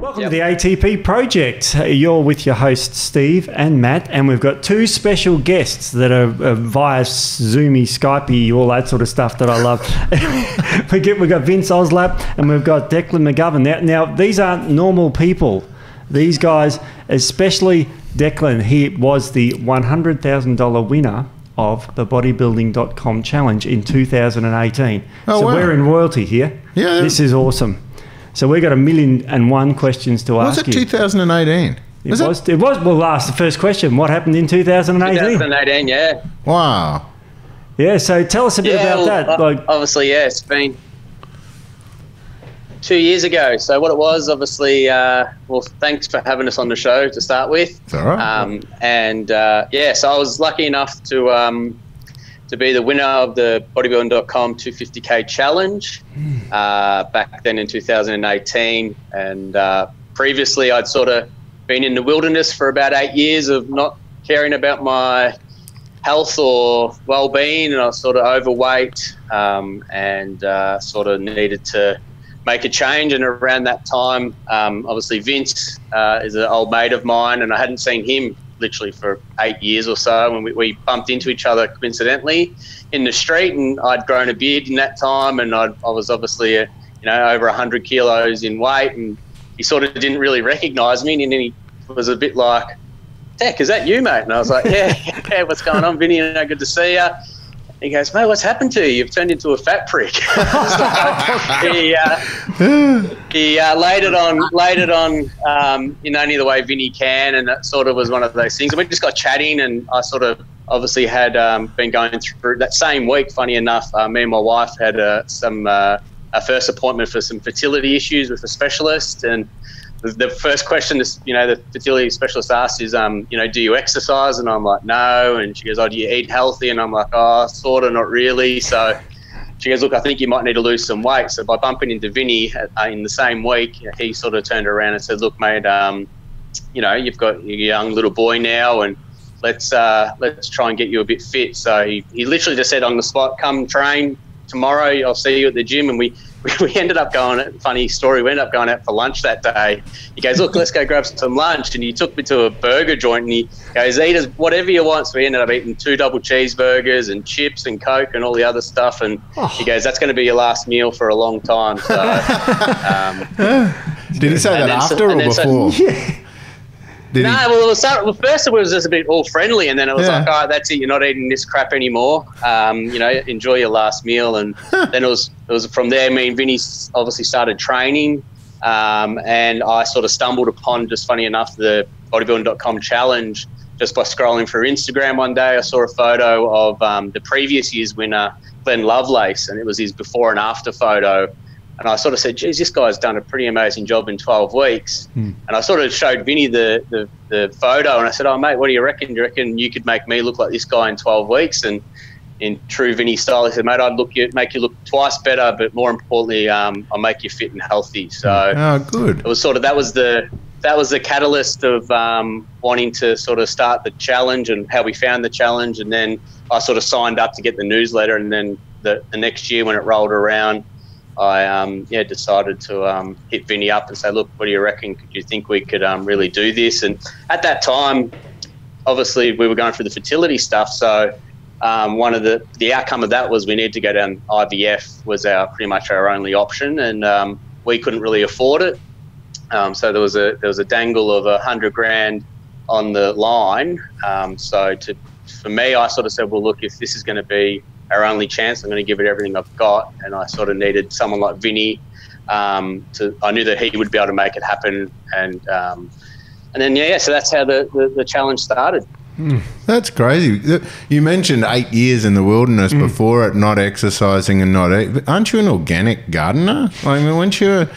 Welcome to the ATP Project. You're with your hosts, Steve and Matt, and we've got two special guests that are via Zoomy, Skypey, all that sort of stuff that I love. We've got Vince Ozlap and we've got Declan McGovern. Now, these aren't normal people. These guys, especially Declan, he was the $100,000 winner of the bodybuilding.com challenge in 2018. Oh, so wow. We're in royalty here. Yeah. This is awesome. So we've got 1,000,001 questions to ask you. Was it 2018? It was. We'll ask the first question. What happened in 2018? 2018, yeah. Wow. Yeah, so tell us a bit about that. Obviously, yeah, it's been 2 years ago. So what it was, obviously, well, thanks for having us on the show to start with. It's all right. Yeah, so I was lucky enough to be the winner of the bodybuilding.com 250K challenge back then in 2018. And previously I'd sort of been in the wilderness for about 8 years of not caring about my health or well-being, and I was sort of overweight and sort of needed to make a change. And around that time, obviously Vince is an old mate of mine, and I hadn't seen him literally for 8 years or so, and we bumped into each other coincidentally in the street, and I'd grown a beard in that time, and I was obviously over 100 kilos in weight, and he sort of didn't really recognise me, and then he was a bit like, "Deck, is that you, mate?" And I was like, yeah, what's going on, Vinny? Good to see you. He goes, "Mate, what's happened to you? You've turned into a fat prick." He laid it on in only the way Vinny can, and that sort of was one of those things. And we just got chatting, and I sort of obviously had been going through that same week. Funny enough, me and my wife had a first appointment for some fertility issues with a specialist, and the first question the fertility specialist asked is, do you exercise? And I'm like, no. And she goes, oh, do you eat healthy? And I'm like, oh, sort of, not really. So she goes, look, I think you might need to lose some weight. So by bumping into Vinny in the same week, he sort of turned around and said, look, mate, you've got your young little boy now, and let's try and get you a bit fit. So he literally just said on the spot, come train tomorrow, I'll see you at the gym. And we ended up funny story, we ended up going out for lunch that day. He goes, look, let's go grab some lunch. And he took me to a burger joint, and he goes, eat whatever you want. So we ended up eating 2 double cheeseburgers and chips and Coke and all the other stuff. And he goes, that's going to be your last meal for a long time. So, did he say that after or before? First it was just a bit all friendly, and then it was like, all right, that's it, you're not eating this crap anymore. Enjoy your last meal. And then it was from there, me and Vinny obviously started training, and I sort of stumbled upon, just funny enough, the bodybuilding.com challenge just by scrolling through Instagram one day. I saw a photo of the previous year's winner, Glenn Lovelace, and it was his before and after photo. And I sort of said, geez, this guy's done a pretty amazing job in 12 weeks. And I sort of showed Vinny the photo, and I said, oh, mate, what do you reckon? Do you reckon you could make me look like this guy in 12 weeks? And in true Vinny style, he said, mate, I'd make you look twice better, but more importantly, I'll make you fit and healthy. So good. It was sort of, that was the catalyst of wanting to sort of start the challenge and how we found the challenge. And then I sort of signed up to get the newsletter, and then the next year when it rolled around, I decided to hit Vinny up and say, look, what do you reckon? Could you think we could really do this? And at that time, obviously, we were going through the fertility stuff. So one of the outcome of that was we needed to go down IVF was pretty much our only option, and we couldn't really afford it. So there was a dangle of $100,000 on the line. For me, I sort of said, well, look, if this is going to be our only chance, I'm going to give it everything I've got. And I sort of needed someone like Vinny. I knew that he would be able to make it happen. And then, so that's how the challenge started. That's crazy. You mentioned 8 years in the wilderness before it, not exercising and not eating. Aren't you an organic gardener? I mean, weren't you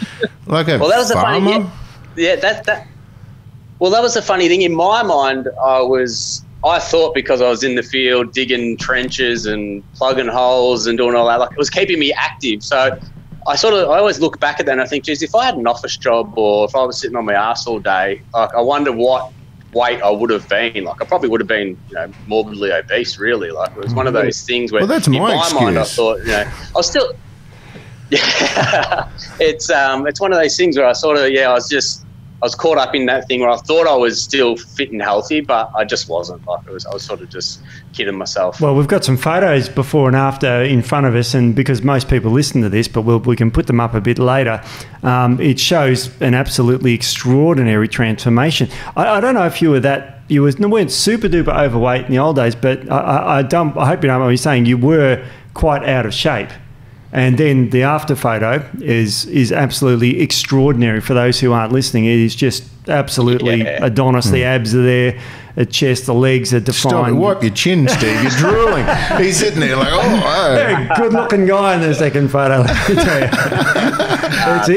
like a farmer? That was the funny thing. In my mind, I thought because I was in the field digging trenches and plugging holes and doing all that, like it was keeping me active. So I always look back at that and I think, geez, if I had an office job or if I was sitting on my ass all day, like I wonder what weight I would have been. Like I probably would have been, morbidly obese. Really, like it was one of those things where, that's in my mind, I thought, I was still. Yeah, it's one of those things where I sort of, I was just was caught up in that thing where I thought I was still fit and healthy, but I just wasn't. Like I was sort of just kidding myself. Well, we've got some photos before and after in front of us, and because most people listen to this, but we can put them up a bit later. It shows an absolutely extraordinary transformation. I don't know if you weren't super duper overweight in the old days, but I hope you know what I'm saying. You were quite out of shape. And then the after photo is absolutely extraordinary. For those who aren't listening, it is just absolutely Adonis. The abs are there, the chest, the legs are defined. Stop, wipe your chin, Steve. You're drooling. He's sitting there like, Very good-looking guy in the second photo. Let me tell you.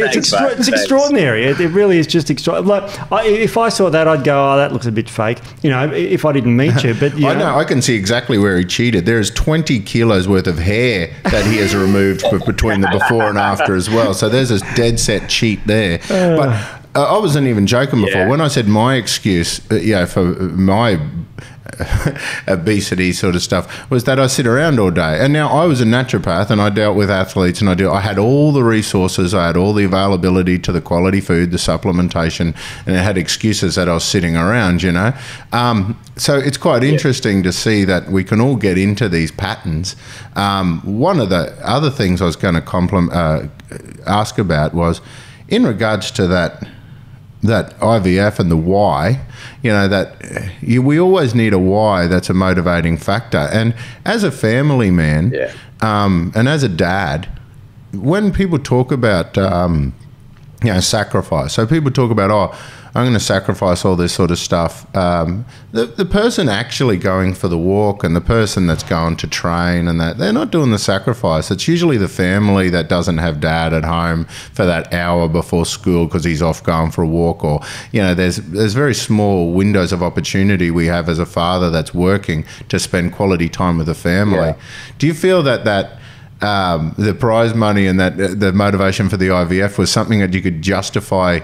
It's extraordinary. It really is just extraordinary. Like, if I saw that, I'd go, oh, that looks a bit fake. You know, if I didn't meet you. But I know. I can see exactly where he cheated. There is 20 kilos worth of hair that he has removed between the before and after as well. So there's a dead set cheat there. But I wasn't even joking before. Yeah. When I said my excuse, for my obesity sort of stuff was that I sit around all day. And now I was a naturopath and I dealt with athletes and I had all the resources, I had all the availability to the quality food, the supplementation, and I had excuses that I was sitting around, you know. So it's quite interesting to see that we can all get into these patterns. One of the other things I was going to ask about was in regards to that IVF and the why, you know, we always need a why that's a motivating factor. And as a family man and as a dad, when people talk about, sacrifice, so people talk about, oh, I'm going to sacrifice all this sort of stuff. The person actually going for the walk and the person that's going to train and that, they're not doing the sacrifice. It's usually the family that doesn't have dad at home for that hour before school because he's off going for a walk, or, you know, there's very small windows of opportunity we have as a father that's working to spend quality time with the family. Yeah. Do you feel that the prize money and that the motivation for the IVF was something that you could justify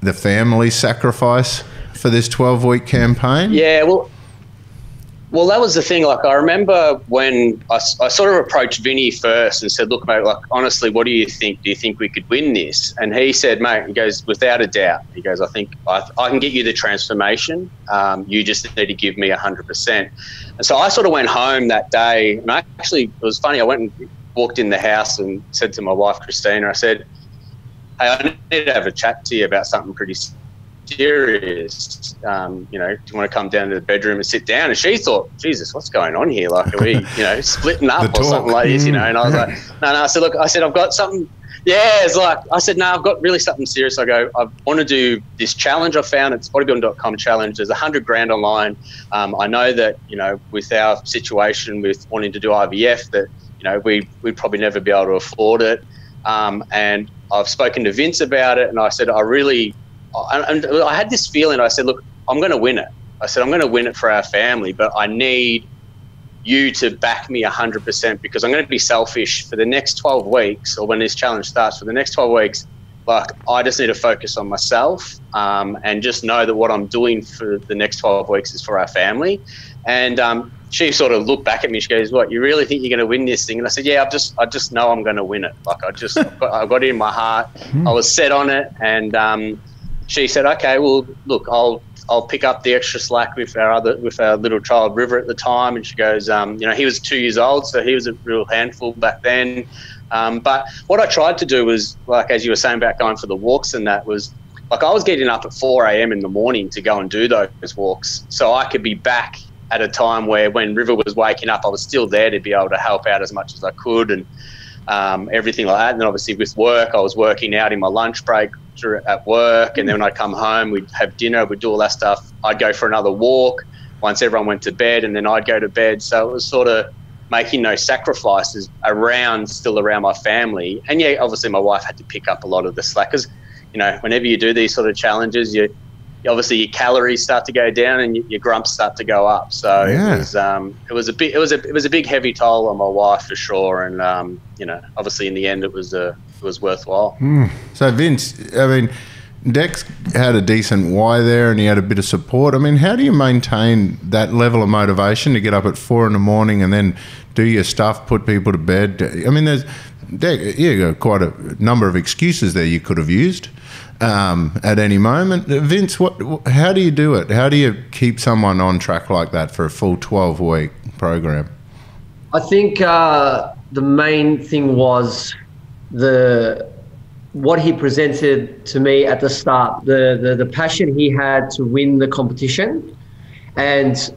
the family sacrifice for this 12-week campaign? Yeah, well, that was the thing. Like, I remember when I sort of approached Vinny first and said, look, mate, like, honestly, what do you think? Do you think we could win this? And he said, mate, he goes, without a doubt. He goes, I think I can get you the transformation. You just need to give me 100%. And so I sort of went home that day, and it was funny. I went and walked in the house and said to my wife, Christina, I said, hey, I need to have a chat to you about something pretty serious. Do you want to come down to the bedroom and sit down? And she thought, Jesus, what's going on here? Like, are we, splitting up or something like this, And I was like, no. I said, look, I've got something. Yeah, it's like, I said, no, I've got really something serious. I go, I want to do this challenge I found. It's bodybuilding.com challenge. There's $100,000 online. I know that, with our situation with wanting to do IVF, that, we'd probably never be able to afford it. And I've spoken to Vince about it, and I said, I had this feeling. I said, look, I'm going to win it. I said, I'm going to win it for our family, but I need you to back me 100% because I'm going to be selfish for the next 12 weeks, or when this challenge starts, for the next 12 weeks, like, I just need to focus on myself and just know that what I'm doing for the next 12 weeks is for our family. And she sort of looked back at me. She goes, what, you really think you're going to win this thing? And I said, yeah, I just know I'm going to win it. Like, I've got it in my heart. I was set on it. And she said, okay, well, look, I'll pick up the extra slack with our little child, River, at the time. And she goes, he was 2 years old, so he was a real handful back then. But what I tried to do was, like, as you were saying about going for the walks and that, was, like, I was getting up at 4 a.m. in the morning to go and do those walks so I could be back at a time where when River was waking up, I was still there to be able to help out as much as I could and everything like that. And then obviously with work, I was working out in my lunch break at work, and then when I'd come home, we'd have dinner, we'd do all that stuff. I'd go for another walk once everyone went to bed, and then I'd go to bed. So it was sort of making no sacrifices around my family. And yeah, obviously my wife had to pick up a lot of the slack because, whenever you do these sort of challenges, obviously your calories start to go down and your grumps start to go up. So it was a big heavy toll on my wife for sure. And obviously in the end it was worthwhile. So Vince, I mean, Dex had a decent why there, and he had a bit of support. I mean, how do you maintain that level of motivation to get up at 4 a.m. and then do your stuff, put people to bed? I mean, you got quite a number of excuses there you could have used at any moment. Vince, how do you do it? How do you keep someone on track like that for a full 12-week program? I think the main thing was what he presented to me at the start, the passion he had to win the competition. And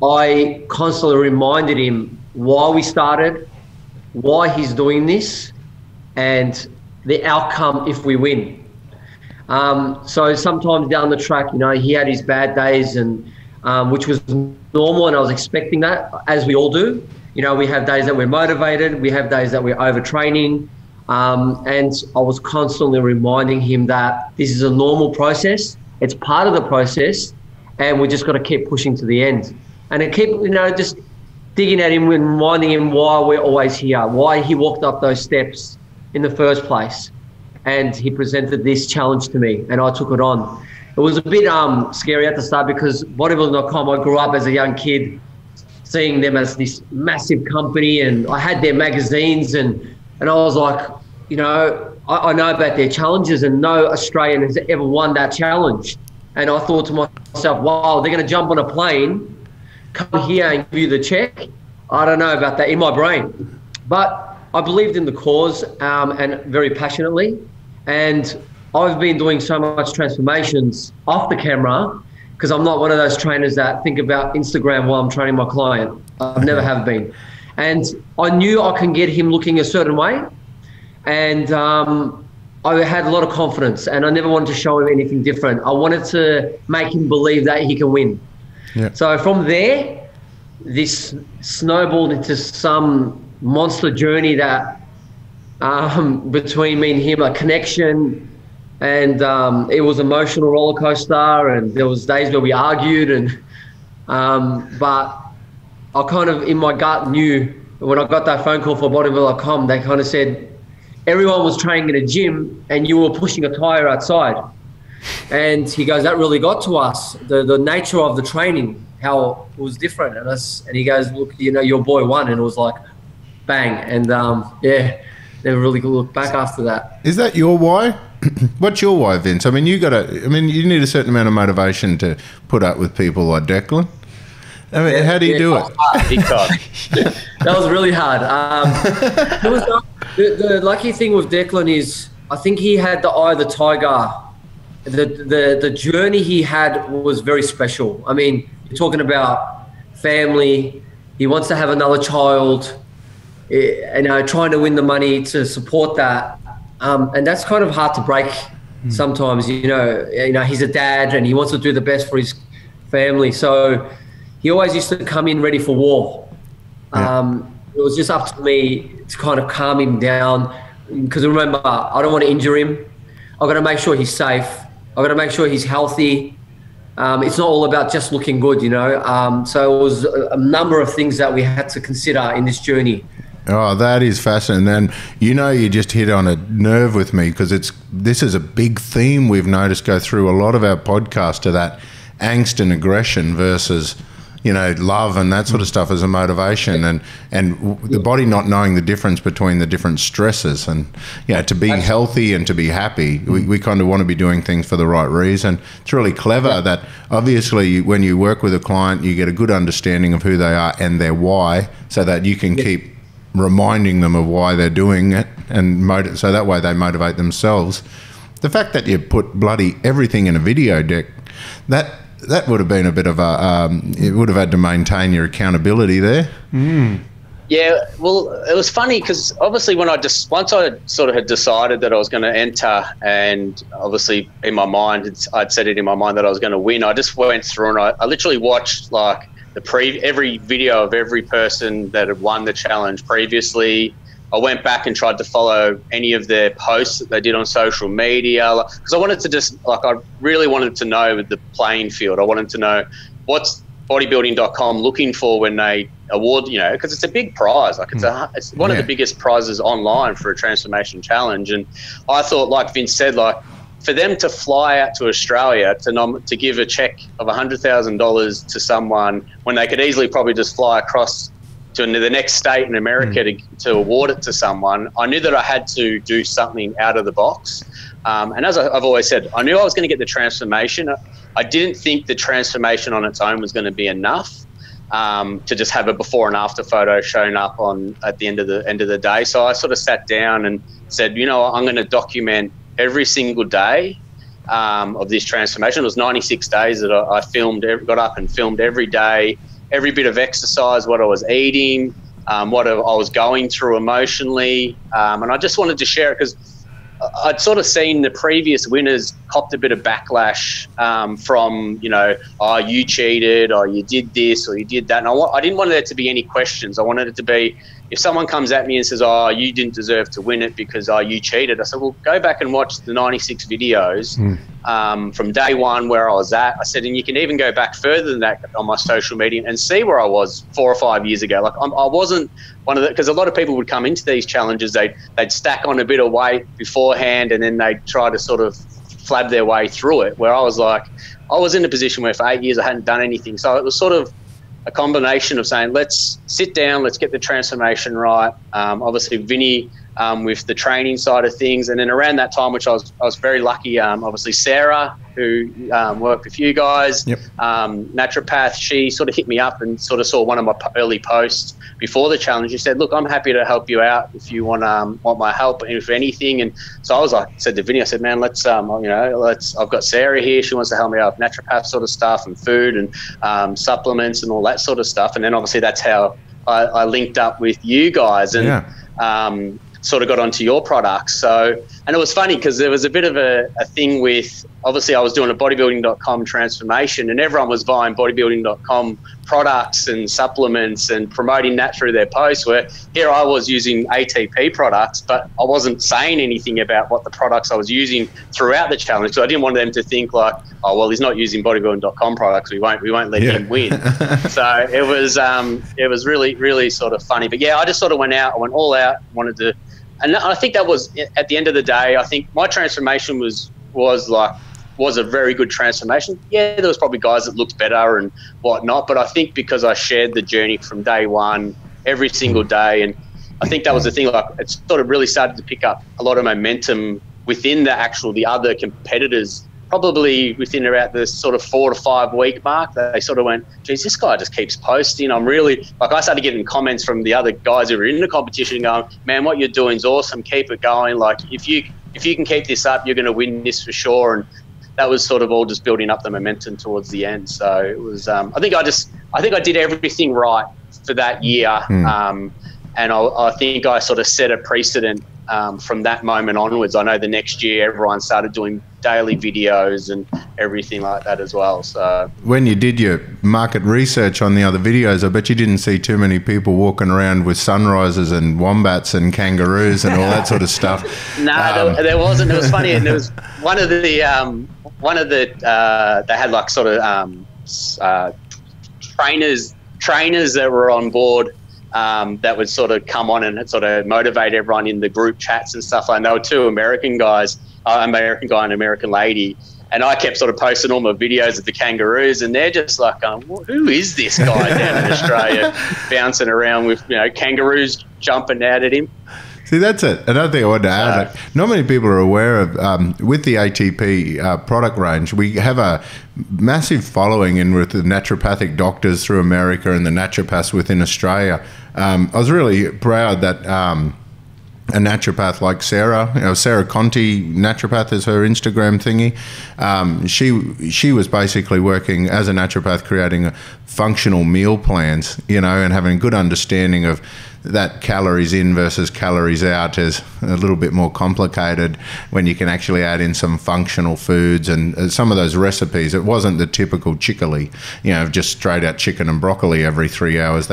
I constantly reminded him why we started, why he's doing this, and the outcome if we win. So sometimes down the track, he had his bad days, and which was normal, and I was expecting that, as we all do. We have days that we're motivated, we have days that we're overtraining, and I was constantly reminding him that this is a normal process, it's part of the process, and we just got to keep pushing to the end. And I keep, just digging at him and reminding him why we're always here, why he walked up those steps in the first place. And he presented this challenge to me, and I took it on. It was a bit scary at the start, because bodybuilding.com, I grew up as a young kid seeing them as this massive company, and I had their magazines, and I was like, I know about their challenges, and no Australian has ever won that challenge. And I thought to myself, wow, they're going to jump on a plane, come here and give you the check. I don't know about that in my brain. But I believed in the cause, and very passionately. And I've been doing so much transformations off the camera, because I'm not one of those trainers that think about Instagram while I'm training my client. I've never have been. And I knew I can get him looking a certain way. And I had a lot of confidence, and I never wanted to show him anything different. I wanted to make him believe that he can win. Yeah. So from there, this snowballed into some monster journey that between me and him, a connection, and it was an emotional roller coaster, and there was days where we argued, and but I kind of, in my gut, knew when I got that phone call for bodybuilder.com, they kind of said, everyone was training in a gym and you were pushing a tire outside. And he goes, that really got to us, the nature of the training, how it was different. And he goes, look, your boy won. And it was like, bang. And never really looked back after that. Is that your why? What's your why, Vince? I mean, you need a certain amount of motivation to put up with people like Declan. I mean, how do you do it? That was really hard. The lucky thing with Declan is, I think he had the eye of the tiger. The journey he had was very special. I mean, you're talking about family. He wants to have another child, trying to win the money to support that. And that's kind of hard to break sometimes. He's a dad, and he wants to do the best for his family. So he always used to come in ready for war. Yeah. It was just up to me to kind of calm him down, because remember, I don't want to injure him. I've got to make sure he's safe. I've got to make sure he's healthy. It's not all about just looking good, So it was a number of things that we had to consider in this journey. Oh, that is fascinating. And you just hit on a nerve with me, because this is a big theme we've noticed go through a lot of our podcasts, to that angst and aggression versus love and that sort of stuff as a motivation, and the body not knowing the difference between the different stresses, and to be healthy and to be happy, we kind of want to be doing things for the right reason. It's really clever that obviously when you work with a client, you get a good understanding of who they are and their why, so that you can keep reminding them of why they're doing it, and so that way they motivate themselves. The fact that you put bloody everything in a video deck, that would have been a bit of it would have had to maintain your accountability there. Yeah, well, it was funny, because obviously once I sort of had decided that I was going to enter, and obviously in my mind, I'd set it in my mind that I was going to win, I just went through and I literally watched like every video of every person that had won the challenge previously. I went back and tried to follow any of their posts that they did on social media, because I wanted to I really wanted to know the playing field. I wanted to know what's bodybuilding.com looking for when they award, because it's a big prize. Like it's one of the biggest prizes online for a transformation challenge. And I thought, like Vince said, for them to fly out to Australia to give a check of $100,000 to someone, when they could easily probably just fly across to the next state in America to award it to someone, I knew that I had to do something out of the box. And as I've always said, I knew I was going to get the transformation. I didn't think the transformation on its own was going to be enough to just have a before and after photo shown up at the end of the day. So I sort of sat down and said, you know, I'm going to document every single day of this transformation. It was 96 days that I got up and filmed every day, every bit of exercise, what I was eating, what I was going through emotionally. And I just wanted to share it because I'd sort of seen the previous winners copped a bit of backlash from, you know, oh, you cheated, or you did this, or you did that. And I didn't want there to be any questions. I wanted it to be, if someone comes at me and says, oh, you didn't deserve to win it because, oh, you cheated. I said, well, go back and watch the 96 videos from day one where I was at. I said, and you can even go back further than that on my social media and see where I was 4 or 5 years ago. Like I wasn't one of the, because a lot of people would come into these challenges, they'd stack on a bit of weight beforehand and then they'd try to sort of flab their way through it, where I was like, I was in a position where for 8 years I hadn't done anything. So it was sort of a combination of saying, let's sit down, let's get the transformation right. Obviously, Vinny with the training side of things. And then around that time, which I was very lucky, obviously Sarah, who worked with you guys, naturopath, she sort of hit me up and sort of saw one of my early posts before the challenge. She said, look, I'm happy to help you out if you want my help, if anything. And so I was like, said to Vinny, I said, man, let's, I've got Sarah here. She wants to help me out with naturopath sort of stuff and food and supplements and all that sort of stuff. And then obviously that's how I linked up with you guys and sort of got onto your products. So, and it was funny because there was a bit of a thing with, obviously I was doing a bodybuilding.com transformation and everyone was buying bodybuilding.com products and supplements and promoting that through their posts, where here I was using ATP products, but I wasn't saying anything about what the products I was using throughout the challenge. So I didn't want them to think like, oh, well, he's not using bodybuilding.com products. We won't let him win. So it was really, really sort of funny. But yeah, I just sort of went all out, wanted to, and I think that was, at the end of the day, I think my transformation was a very good transformation. Yeah, there was probably guys that looked better and whatnot, but I think because I shared the journey from day one, every single day, and I think that was the thing, like it sort of really started to pick up a lot of momentum within the other competitors, probably within about the sort of 4 to 5 week mark. They sort of went, geez, this guy just keeps posting. I'm really, like, I started getting comments from the other guys who were in the competition going, man, what you're doing is awesome. Keep it going. Like, if you can keep this up, you're going to win this for sure. And that was sort of all just building up the momentum towards the end. So it was, I think I did everything right for that year. And I think I sort of set a precedent from that moment onwards. I know the next year everyone started doing daily videos and everything like that as well. So when you did your market research on the other videos, I bet you didn't see too many people walking around with sunrises and wombats and kangaroos and all that sort of stuff. No, there wasn't. It was funny, and there was one of the they had like sort of trainers that were on board. That would sort of come on and sort of motivate everyone in the group chats and stuff. And there were two American guys, American guy and American lady. And I kept sort of posting all my videos of the kangaroos, and they're just like, who is this guy down in Australia bouncing around with, kangaroos jumping out at him? See, that's it. Another thing I wanted to add, not many people are aware of, with the ATP product range, we have a massive following in with the naturopathic doctors through America and the naturopaths within Australia. I was really proud that a naturopath like Sarah, Sarah Conti, naturopath is her Instagram thingy. She was basically working as a naturopath, creating functional meal plans, and having a good understanding of that calories in versus calories out is a little bit more complicated when you can actually add in some functional foods and some of those recipes. It wasn't the typical chickily, just straight out chicken and broccoli every 3 hours.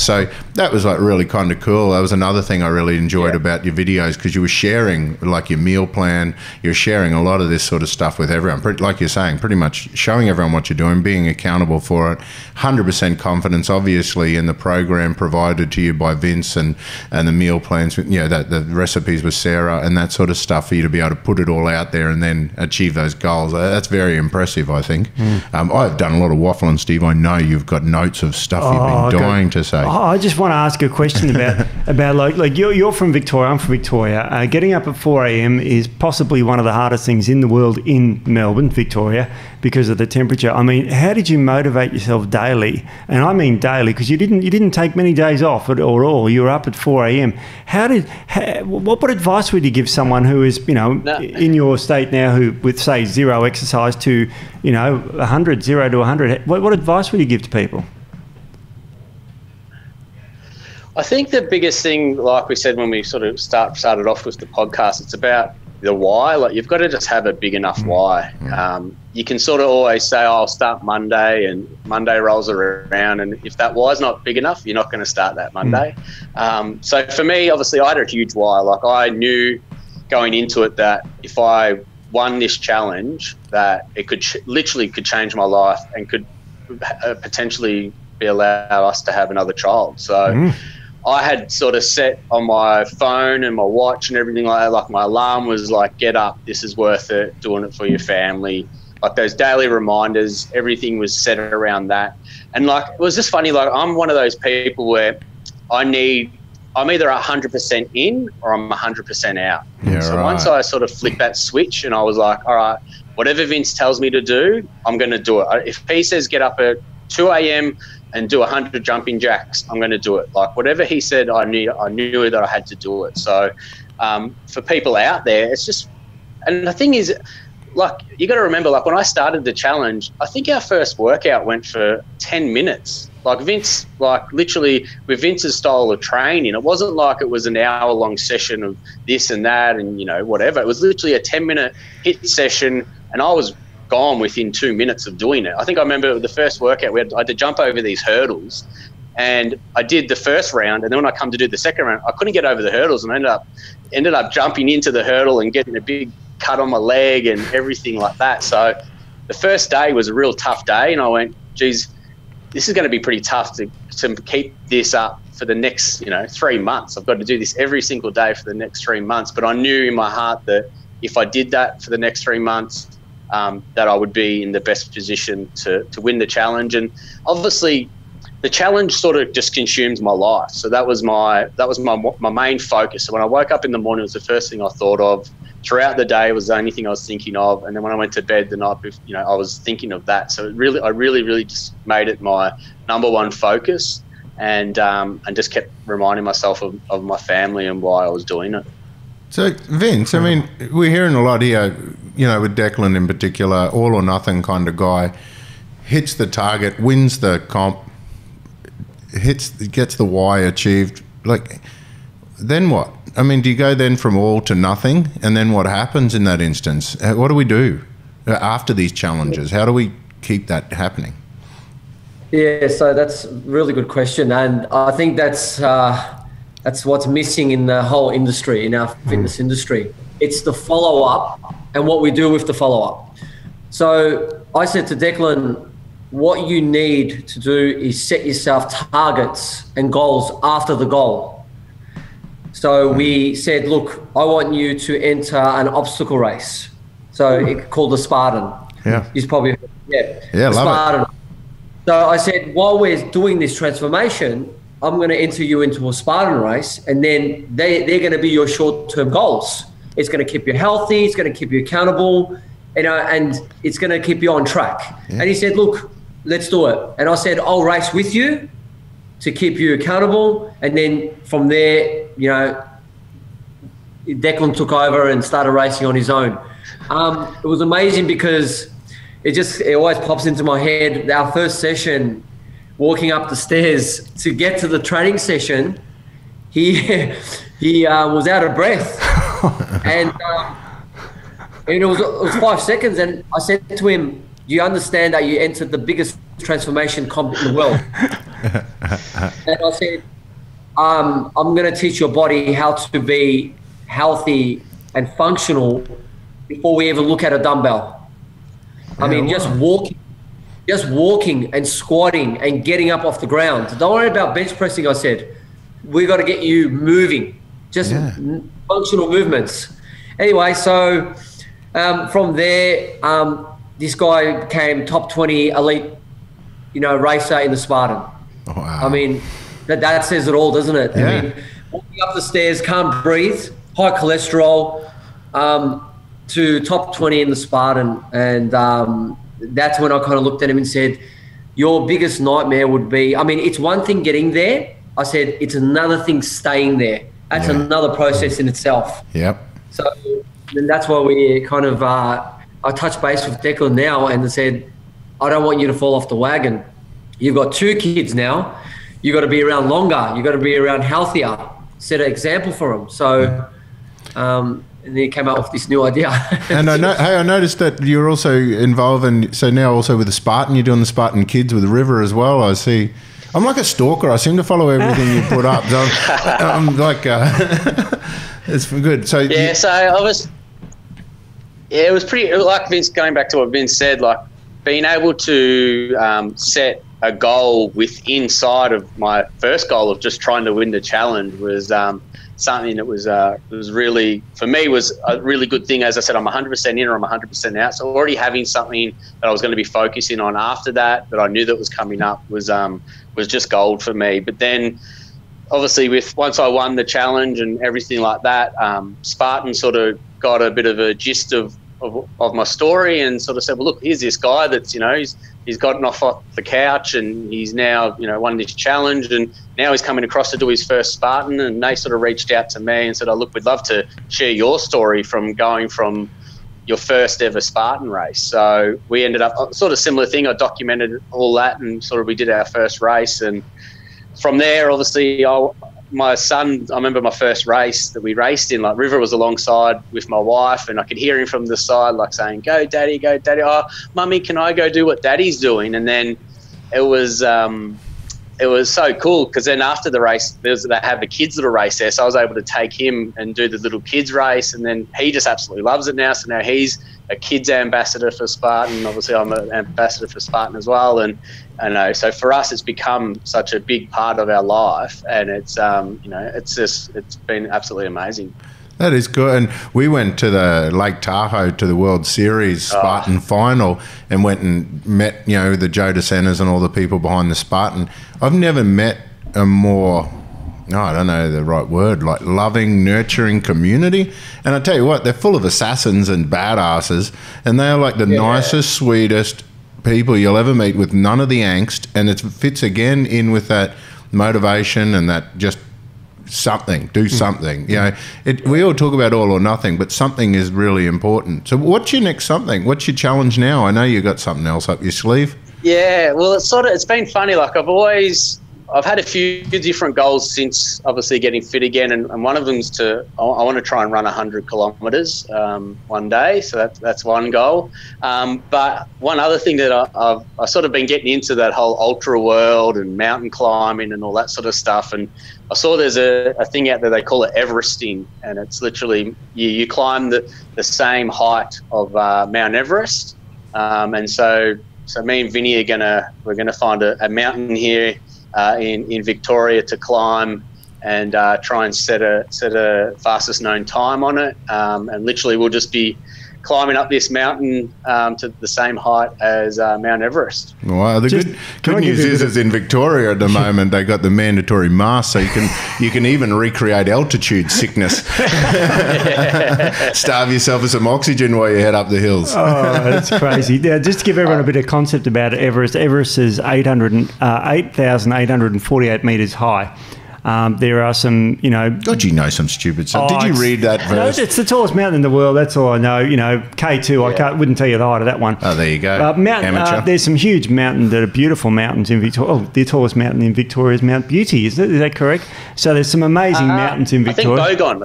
So that was like really kind of cool. That was another thing I really enjoyed about your videos, because you were sharing like your meal plan, you're sharing a lot of this sort of stuff with everyone. Like you're saying, pretty much showing everyone what you're doing, being accountable for it, 100% confidence obviously in the program provided to you by Vince Vince and the meal plans, the recipes with Sarah and that sort of stuff, for you to be able to put it all out there and then achieve those goals. That's very impressive, I think. I've done a lot of waffling, Steve. I know you've got notes of stuff you've been dying to say. I just want to ask a question about like you're from Victoria, I'm from Victoria. Getting up at 4 a.m. is possibly one of the hardest things in the world in Melbourne, Victoria, because of the temperature. I mean, how did you motivate yourself daily? And I mean daily, because you didn't take many days off at all. You were up at 4 a.m. What advice would you give someone who is, in your state now, who with say zero exercise to, 100, 0 to 100? What advice would you give to people? I think the biggest thing, like we said when we sort of started off with the podcast, it's about the why. Like, you've got to just have a big enough why. You can sort of always say, I'll start Monday, and Monday rolls around, and if that why is not big enough, you're not going to start that Monday. So for me, obviously, I had a huge why. Like, I knew going into it that if I won this challenge, that it could literally change my life and could potentially allow us to have another child. So I had sort of set on my phone and my watch and everything like that, like my alarm was like, get up, this is worth it, doing it for your family. Like those daily reminders, everything was set around that. And like, it was just funny, like I'm one of those people where I'm either 100% in or I'm 100% out. Yeah, so right. Once I sort of flicked that switch and I was like, all right, whatever Vince tells me to do, I'm going to do it. If he says get up at 2 a.m. and do 100 jumping jacks, I'm going to do it. Like whatever he said, I knew that I had to do it. So for people out there, it's just, and the thing is, like, you got to remember, like when I started the challenge, I think our first workout went for 10 minutes. Like Vince, like literally with Vince's style of training, it wasn't like it was an hour-long session of this and that and, whatever. It was literally a 10-minute HIIT session, and I was gone within 2 minutes of doing it. I think I remember the first workout, I had to jump over these hurdles, and I did the first round, and then when I come to do the second round, I couldn't get over the hurdles, and I ended up jumping into the hurdle and getting a big cut on my leg and everything like that. So the first day was a real tough day, and I went, geez, this is going to be pretty tough to keep this up for the next 3 months. I've got to do this every single day for the next 3 months. But I knew in my heart that if I did that for the next 3 months, that I would be in the best position to win the challenge. And obviously the challenge sort of just consumes my life. So that was my main focus. So when I woke up in the morning, it was the first thing I thought of. Throughout the day, it was the only thing I was thinking of. And then when I went to bed the night before, I was thinking of that. So I really just made it my number one focus, and just kept reminding myself of my family and why I was doing it. So, Vince, I mean, we're hearing a lot here, with Declan in particular, all or nothing kind of guy, hits the target, wins the comp, gets the why achieved. Like, then what? I mean, do you go then from all to nothing? And then what happens in that instance? What do we do after these challenges? How do we keep that happening? Yeah, so that's a really good question. And I think that's what's missing in the whole industry, in our fitness industry. It's the follow-up and what we do with the follow-up. So I said to Declan, what you need to do is set yourself targets and goals after the goal. So we said, look, I want you to enter an obstacle race. So it's called the Spartan. Yeah. He's probably, Yeah, the love Spartan. it. So I said, while we're doing this transformation, I'm going to enter you into a Spartan race, and then they're going to be your short-term goals. It's going to keep you healthy. It's going to keep you accountable, and it's going to keep you on track. Yeah. And he said, look, let's do it. And I said, I'll race with you to keep you accountable. And then from there, Declan took over and started racing on his own. It was amazing because it always pops into my head. Our first session, walking up the stairs to get to the training session, he was out of breath, and it was 5 seconds. And I said to him, "Do you understand that you entered the biggest transformation comp in the world?" And I said, "I'm going to teach your body how to be healthy and functional before we ever look at a dumbbell." I mean, just walking and squatting and getting up off the ground. Don't worry about bench pressing, I said. we got to get you moving, just functional movements. Anyway, so from there, this guy became top 20 elite, racer in the Spartan. Oh, wow. I mean, that says it all, doesn't it? Yeah. I mean, walking up the stairs, can't breathe, high cholesterol, to top 20 in the Spartan. And that's when I kind of looked at him and said, your biggest nightmare would be, I mean, it's one thing getting there. I said, it's another thing staying there. That's another process in itself. Yep. So then that's why we kind of, I touched base with Declan now and said, I don't want you to fall off the wagon. You've got 2 kids now. You've got to be around longer. You've got to be around healthier. Set an example for them. So, and then he came up with this new idea. And I noticed that you're also involved in, so now also with the Spartan, you're doing the Spartan Kids with the River as well. I see. I'm like a stalker. I seem to follow everything you put up. So I'm like, it's good. So yeah, so I was, it was pretty, like Vince, going back to what Vince said, like being able to set a goal inside of my first goal of just trying to win the challenge was something that was really, for me, was a really good thing. As I said, I'm 100% in or I'm 100% out. So already having something that I was going to be focusing on after that I knew that was coming up was just gold for me. But then obviously once I won the challenge and everything like that, Spartan sort of got a bit of a gist of my story and sort of said, well, look, here's this guy that's, he's gotten off the couch and he's now, won this challenge and now he's coming across to do his first Spartan. And they sort of reached out to me and said, oh, look, we'd love to share your story from going from your first ever Spartan race. So we ended up sort of similar thing. I documented all that and sort of we did our first race. And from there, obviously, my son, I remember my first race that we raced in, like River was alongside with my wife and I could hear him from the side like saying, go daddy, oh mummy, can I go do what daddy's doing? And then it was so cool because then after the race they have the kids little race there, so I was able to take him and do the little kids race and then he just absolutely loves it now. So now he's a kids ambassador for Spartan. Obviously I'm an ambassador for Spartan as well, and I know, so for us it's become such a big part of our life and it's it's been absolutely amazing. That is good. And we went to the Lake Tahoe to the World Series Spartan final and went and met, the Joe DeSantis and all the people behind the Spartan. I've never met a more, I don't know the right word, like loving, nurturing community. And I tell you what, they're full of assassins and badasses and they're like the nicest, sweetest people you'll ever meet with none of the angst. And it fits again in with that motivation and that just do something. We all talk about all or nothing, but something is really important. So what's your next something? What's your challenge now? I know you got something else up your sleeve. Yeah, well, it's been funny. Like I've had a few different goals since obviously getting fit again, and one of them's I want to try and run 100 kilometres one day. So that's one goal. But one other thing that I've sort of been getting into that whole ultra world and mountain climbing and all that sort of stuff. And I saw there's a thing out there, they call it Everesting, and it's literally you climb the same height of Mount Everest. And so me and Vinny we're gonna find a mountain here in Victoria to climb and try and set a fastest known time on it. And literally we'll just be climbing up this mountain to the same height as Mount Everest. Wow, the good news is in Victoria at the moment they got the mandatory mask, so you can even recreate altitude sickness. Starve yourself with some oxygen while you head up the hills. Oh, that's crazy. Yeah, just to give everyone a bit of concept about it, Everest is 8,848 metres high. There are some, God, you know some stupid stuff. Did you read that verse? No, it's the tallest mountain in the world. That's all I know. K2. I wouldn't tell you the height of that one. Oh, there you go. There's some huge mountains that are beautiful mountains in Victoria. Oh, the tallest mountain in Victoria is Mount Beauty. Is that correct? So there's some amazing mountains in Victoria. I think Bogon.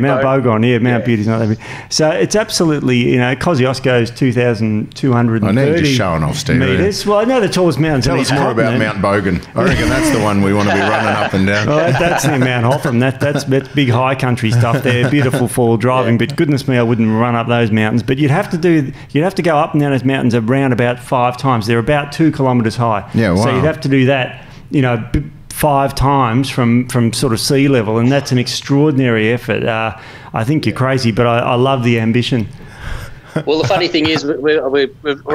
Mount Bogon. Yeah, Mount Beauty's not that big. So it's absolutely, Kosciuszko is 2,230 I know you're just showing off, Steve. Metres. Well, I know the tallest mountains. Tell us more about Mount Bogon. I reckon that's the one we want to be running up and down. Well, that's near Mount Hotham. That's big high country stuff there. Beautiful for driving, but goodness me, I wouldn't run up those mountains. But you'd have to go up and down those mountains around about 5 times. They're about 2 kilometres high. Yeah, wow. So you'd have to do that, 5 times from sort of sea level, and that's an extraordinary effort. I think you're crazy, but I love the ambition. Well, the funny thing is, we're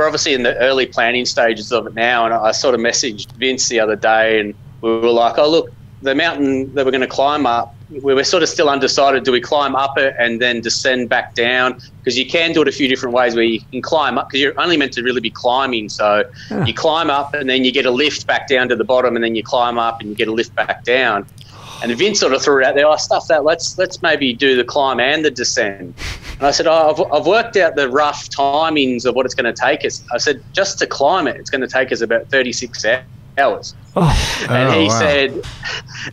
obviously in the early planning stages of it now, and I sort of messaged Vince the other day, and we were like, oh, look, the mountain that we're going to climb up, we were sort of still undecided. Do we climb up it and then descend back down? Because you can do it a few different ways where you can climb up, because you're only meant to really be climbing. So you climb up and then you get a lift back down to the bottom, and then you climb up and you get a lift back down. And Vince sort of threw it out there, oh, stuff that, let's maybe do the climb and the descend. And I said, oh, I've worked out the rough timings of what it's going to take us. I said, just to climb it, it's going to take us about 36 hours. And he said,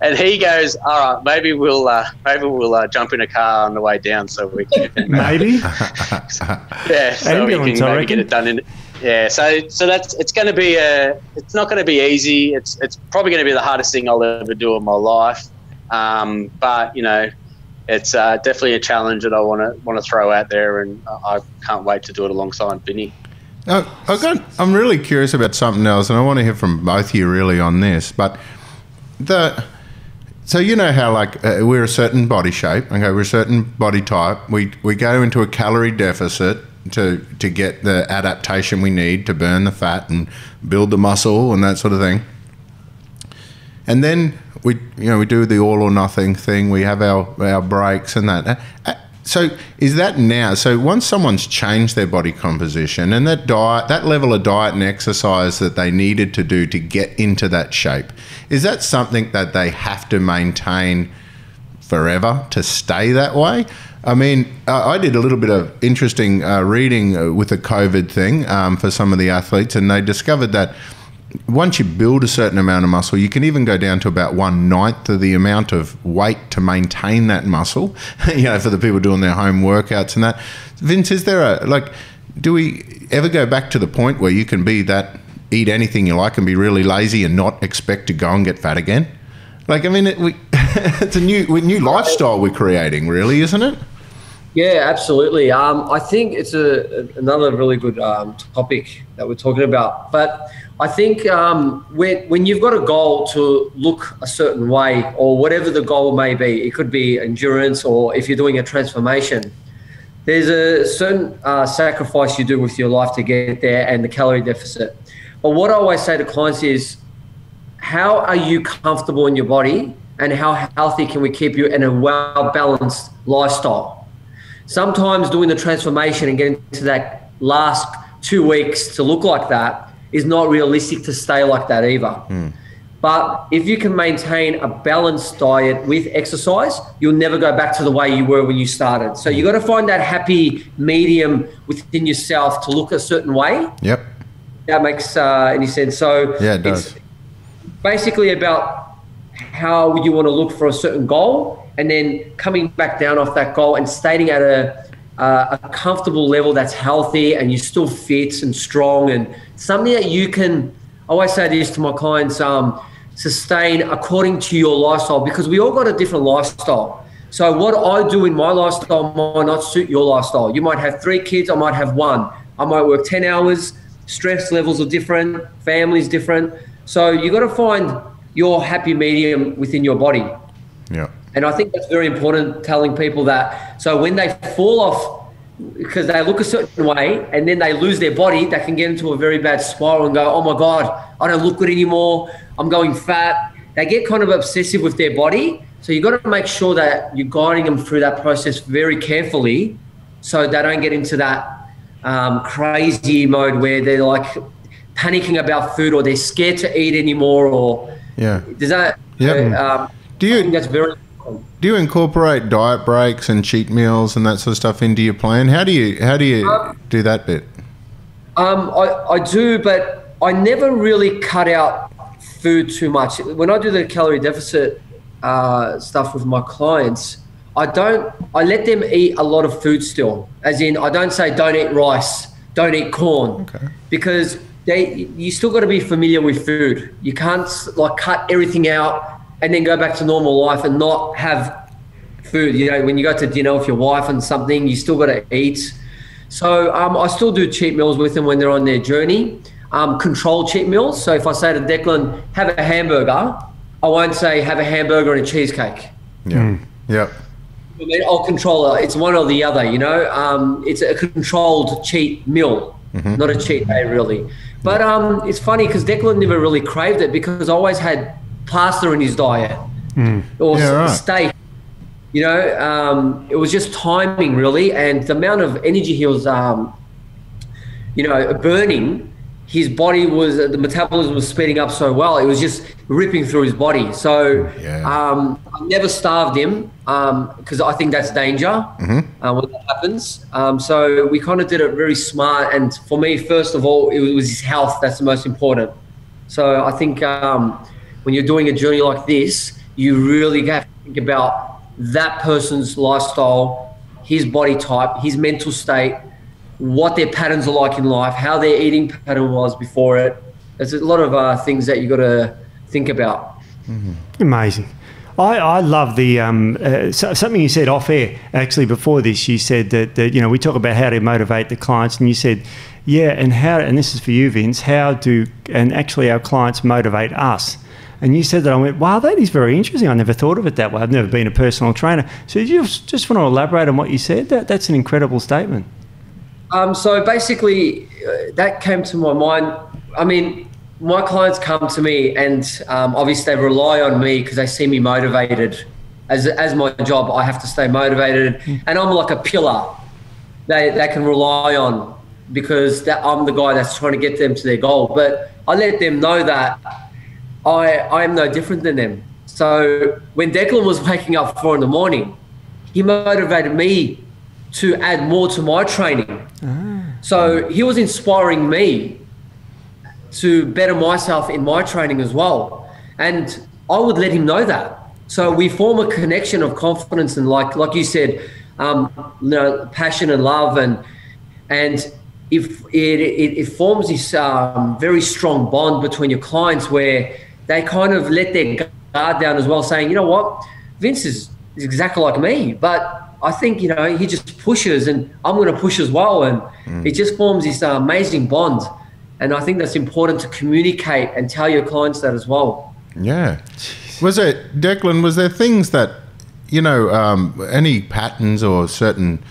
and he goes, all right, maybe we'll jump in a car on the way down so we can maybe so we can maybe get it done in. Yeah, so it's going to be it's not going to be easy. It's probably going to be the hardest thing I'll ever do in my life. But you know, it's definitely a challenge that I want to throw out there, and I can't wait to do it alongside Vinny. I'm really curious about something else, and I want to hear from both of you really on this. But so you know how like we're a certain body shape, okay, we're a certain body type. We go into a calorie deficit to get the adaptation we need to burn the fat and build the muscle and that sort of thing. And then we do the all or nothing thing. We have our breaks and that. So is that now? So once someone's changed their body composition and that level of diet and exercise that they needed to do to get into that shape, is that something that they have to maintain forever to stay that way? I mean, I did a little bit of interesting reading with the COVID thing for some of the athletes, and they discovered that once you build a certain amount of muscle, you can even go down to about 1/9 of the amount of weight to maintain that muscle, you know, for the people doing their home workouts and that. Vince, is there do we ever go back to the point where you can eat anything you like and be really lazy and not expect to go and get fat again? Like, I mean, it's a new lifestyle we're creating, really, isn't it? Yeah, absolutely. I think it's another really good topic that we're talking about. But I think when you've got a goal to look a certain way, or whatever the goal may be, it could be endurance, or if you're doing a transformation, there's a certain sacrifice you do with your life to get there, and the calorie deficit. But what I always say to clients is, how are you comfortable in your body, and how healthy can we keep you in a well-balanced lifestyle? Sometimes doing the transformation and getting to that last 2 weeks to look like that is not realistic to stay like that either. But if you can maintain a balanced diet with exercise, you'll never go back to the way you were when you started. So you got to find that happy medium within yourself to look a certain way. Yep. That makes any sense. So yeah, it does. It's basically about how you want to look for a certain goal, and then coming back down off that goal and staying at a comfortable level that's healthy, and you're still fit and strong, and something that you can, I always say this to my clients, sustain according to your lifestyle, because we all got a different lifestyle. So what I do in my lifestyle might not suit your lifestyle. You might have 3 kids, I might have 1. I might work 10 hours, stress levels are different, family's different. So you got to find your happy medium within your body. Yeah. And I think that's very important, telling people that. So when they fall off because they look a certain way and then they lose their body, they can get into a very bad spiral and go, oh my God, I don't look good anymore, I'm going fat. They get kind of obsessive with their body. So you've got to make sure that you're guiding them through that process very carefully, so they don't get into that crazy mode where they're like panicking about food, or they're scared to eat anymore, or does that I think that's very. Do you incorporate diet breaks and cheat meals and that sort of stuff into your plan? How do you do that bit? I do, but I never really cut out food too much. When I do the calorie deficit stuff with my clients, I let them eat a lot of food still. As in, I don't say don't eat rice, don't eat corn, because you still got to be familiar with food. You can't like cut everything out and then go back to normal life and not have food. You know, when you go to dinner with your wife and something, you still got to eat. So I still do cheat meals with them when they're on their journey. Controlled cheat meals. So if I say to Declan, have a hamburger, I won't say have a hamburger and a cheesecake. Yeah. Yep. I mean, I'll control it. It's one or the other, you know. It's a controlled cheat meal, not a cheat day, really. But it's funny because Declan never really craved it because I always had pasta in his diet or steak. You know, it was just timing, really, and the amount of energy he was, you know, burning. His body was, the metabolism was speeding up so well, it was just ripping through his body. So I never starved him because I think that's danger when that happens. So we kind of did it very smart. And for me, first of all, it was his health that's the most important. So I think when you're doing a journey like this, you really have to think about that person's lifestyle, his body type, his mental state, what their patterns are like in life, how their eating pattern was before it. There's a lot of things that you got to think about. Amazing. I love the something you said off air actually before this. You said that you know, we talk about how to motivate the clients, and you said, yeah, and this is for you, Vince. How do actually our clients motivate us? And you said that. I went, wow, that is very interesting. I never thought of it that way. I've never been a personal trainer. So you just want to elaborate on what you said? That's an incredible statement. So basically, that came to my mind. I mean, my clients come to me and obviously they rely on me because they see me motivated. As my job, I have to stay motivated, and I'm like a pillar they can rely on because I'm the guy that's trying to get them to their goal. But I let them know that I am no different than them. So when Declan was waking up 4 a.m, he motivated me to add more to my training. So he was inspiring me to better myself in my training as well. And I would let him know that. So we form a connection of confidence and like you said, you know, passion and love, and if it forms this very strong bond between your clients where they kind of let their guard down as well, saying, you know what, Vince is exactly like me, but I think, you know, he just pushes and I'm going to push as well. And it just forms this amazing bond. And I think that's important to communicate and tell your clients that as well. Yeah. Declan, was there things that, you know, any patterns or certain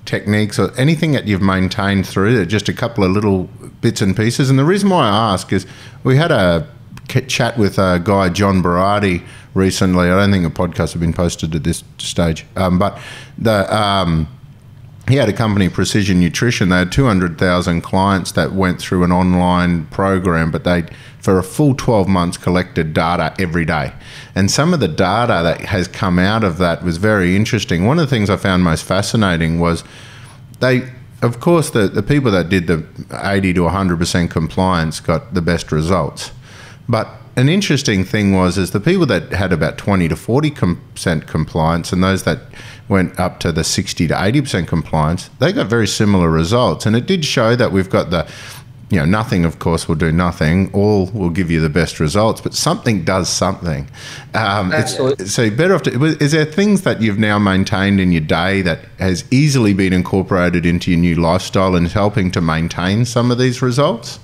techniques or anything that you've maintained through, just a couple of little bits and pieces? And the reason why I ask is we had a chat with a guy, John Berardi, recently. I don't think a podcast has been posted at this stage, but he had a company, Precision Nutrition. They had 200,000 clients that went through an online program, but they, for a full 12 months, collected data every day. And some of the data that has come out of that was very interesting. One of the things I found most fascinating was of course, the people that did the 80 to 100% compliance got the best results. But an interesting thing is the people that had about 20 to 40% compliance and those that went up to the 60 to 80% compliance, they got very similar results. And it did show that we've got nothing, of course, will do nothing. All will give you the best results, but something does something. Absolutely. So better off is there things that you've now maintained in your day that has easily been incorporated into your new lifestyle and helping to maintain some of these results?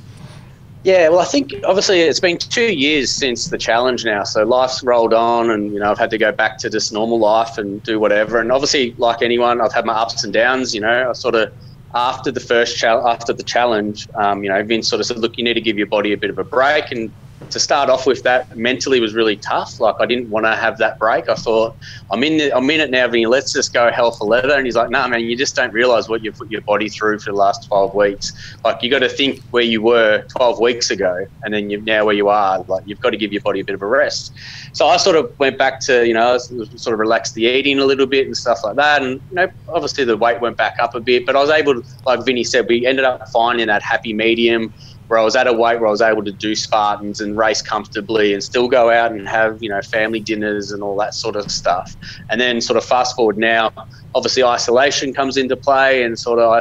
Yeah, well, I think obviously it's been 2 years since the challenge now, so life's rolled on, and you know, I've had to go back to just normal life and do whatever. And obviously, like anyone, I've had my ups and downs. You know, I sort of after the challenge, you know, Vince sort of said, look, you need to give your body a bit of a break. And to start off with, that mentally was really tough. Like, I didn't want to have that break. I thought, I'm in it now, Vinny, let's just go hell for leather. And he's like, no, man, you just don't realise what you've put your body through for the last 12 weeks. Like, you got to think where you were 12 weeks ago and then now where you are. Like, you've got to give your body a bit of a rest. So I sort of went back to, you know, sort of relaxed the eating a little bit and stuff like that. And, you know, obviously the weight went back up a bit, but I was able to, like Vinny said, we ended up finding that happy medium where I was at a weight where I was able to do Spartans and race comfortably and still go out and have, you know, family dinners and all that sort of stuff. And then sort of fast forward now, obviously isolation comes into play, and I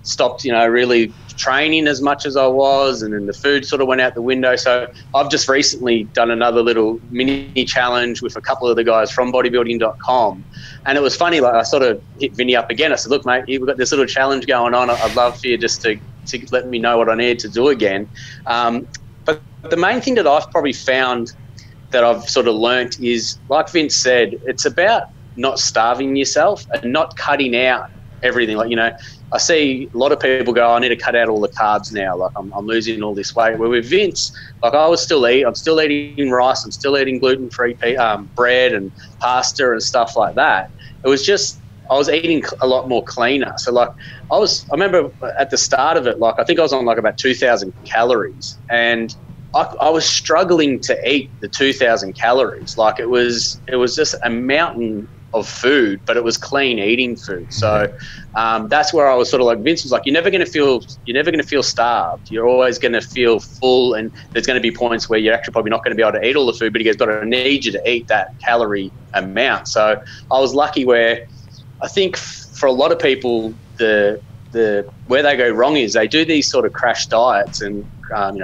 stopped, you know, really training as much as I was, and then the food sort of went out the window. So I've just recently done another little mini challenge with a couple of the guys from bodybuilding.com. And it was funny, like I sort of hit Vinny up again. I said, look, mate, we've got this little challenge going on. I'd love for you just to let me know what I need to do again. But the main thing that I've probably found that I've sort of learnt is, like Vince said, it's about not starving yourself and not cutting out everything. Like, you know, I see a lot of people go, I need to cut out all the carbs now. Like I'm losing all this weight. Where with Vince, like I'm still eating rice. I'm still eating gluten-free bread and pasta and stuff like that. It was just, I was eating a lot more cleaner. So like I remember at the start of it, like I think I was on like about 2,000 calories, and I was struggling to eat the 2,000 calories. Like it was just a mountain of food, but it was clean eating food. So that's where I was sort of like, Vince was like, you're never going to feel starved. You're always going to feel full, and there's going to be points where you're actually probably not going to be able to eat all the food, but he goes, but I need you to eat that calorie amount. So I was lucky where I think for a lot of people, the where they go wrong is they do these sort of crash diets and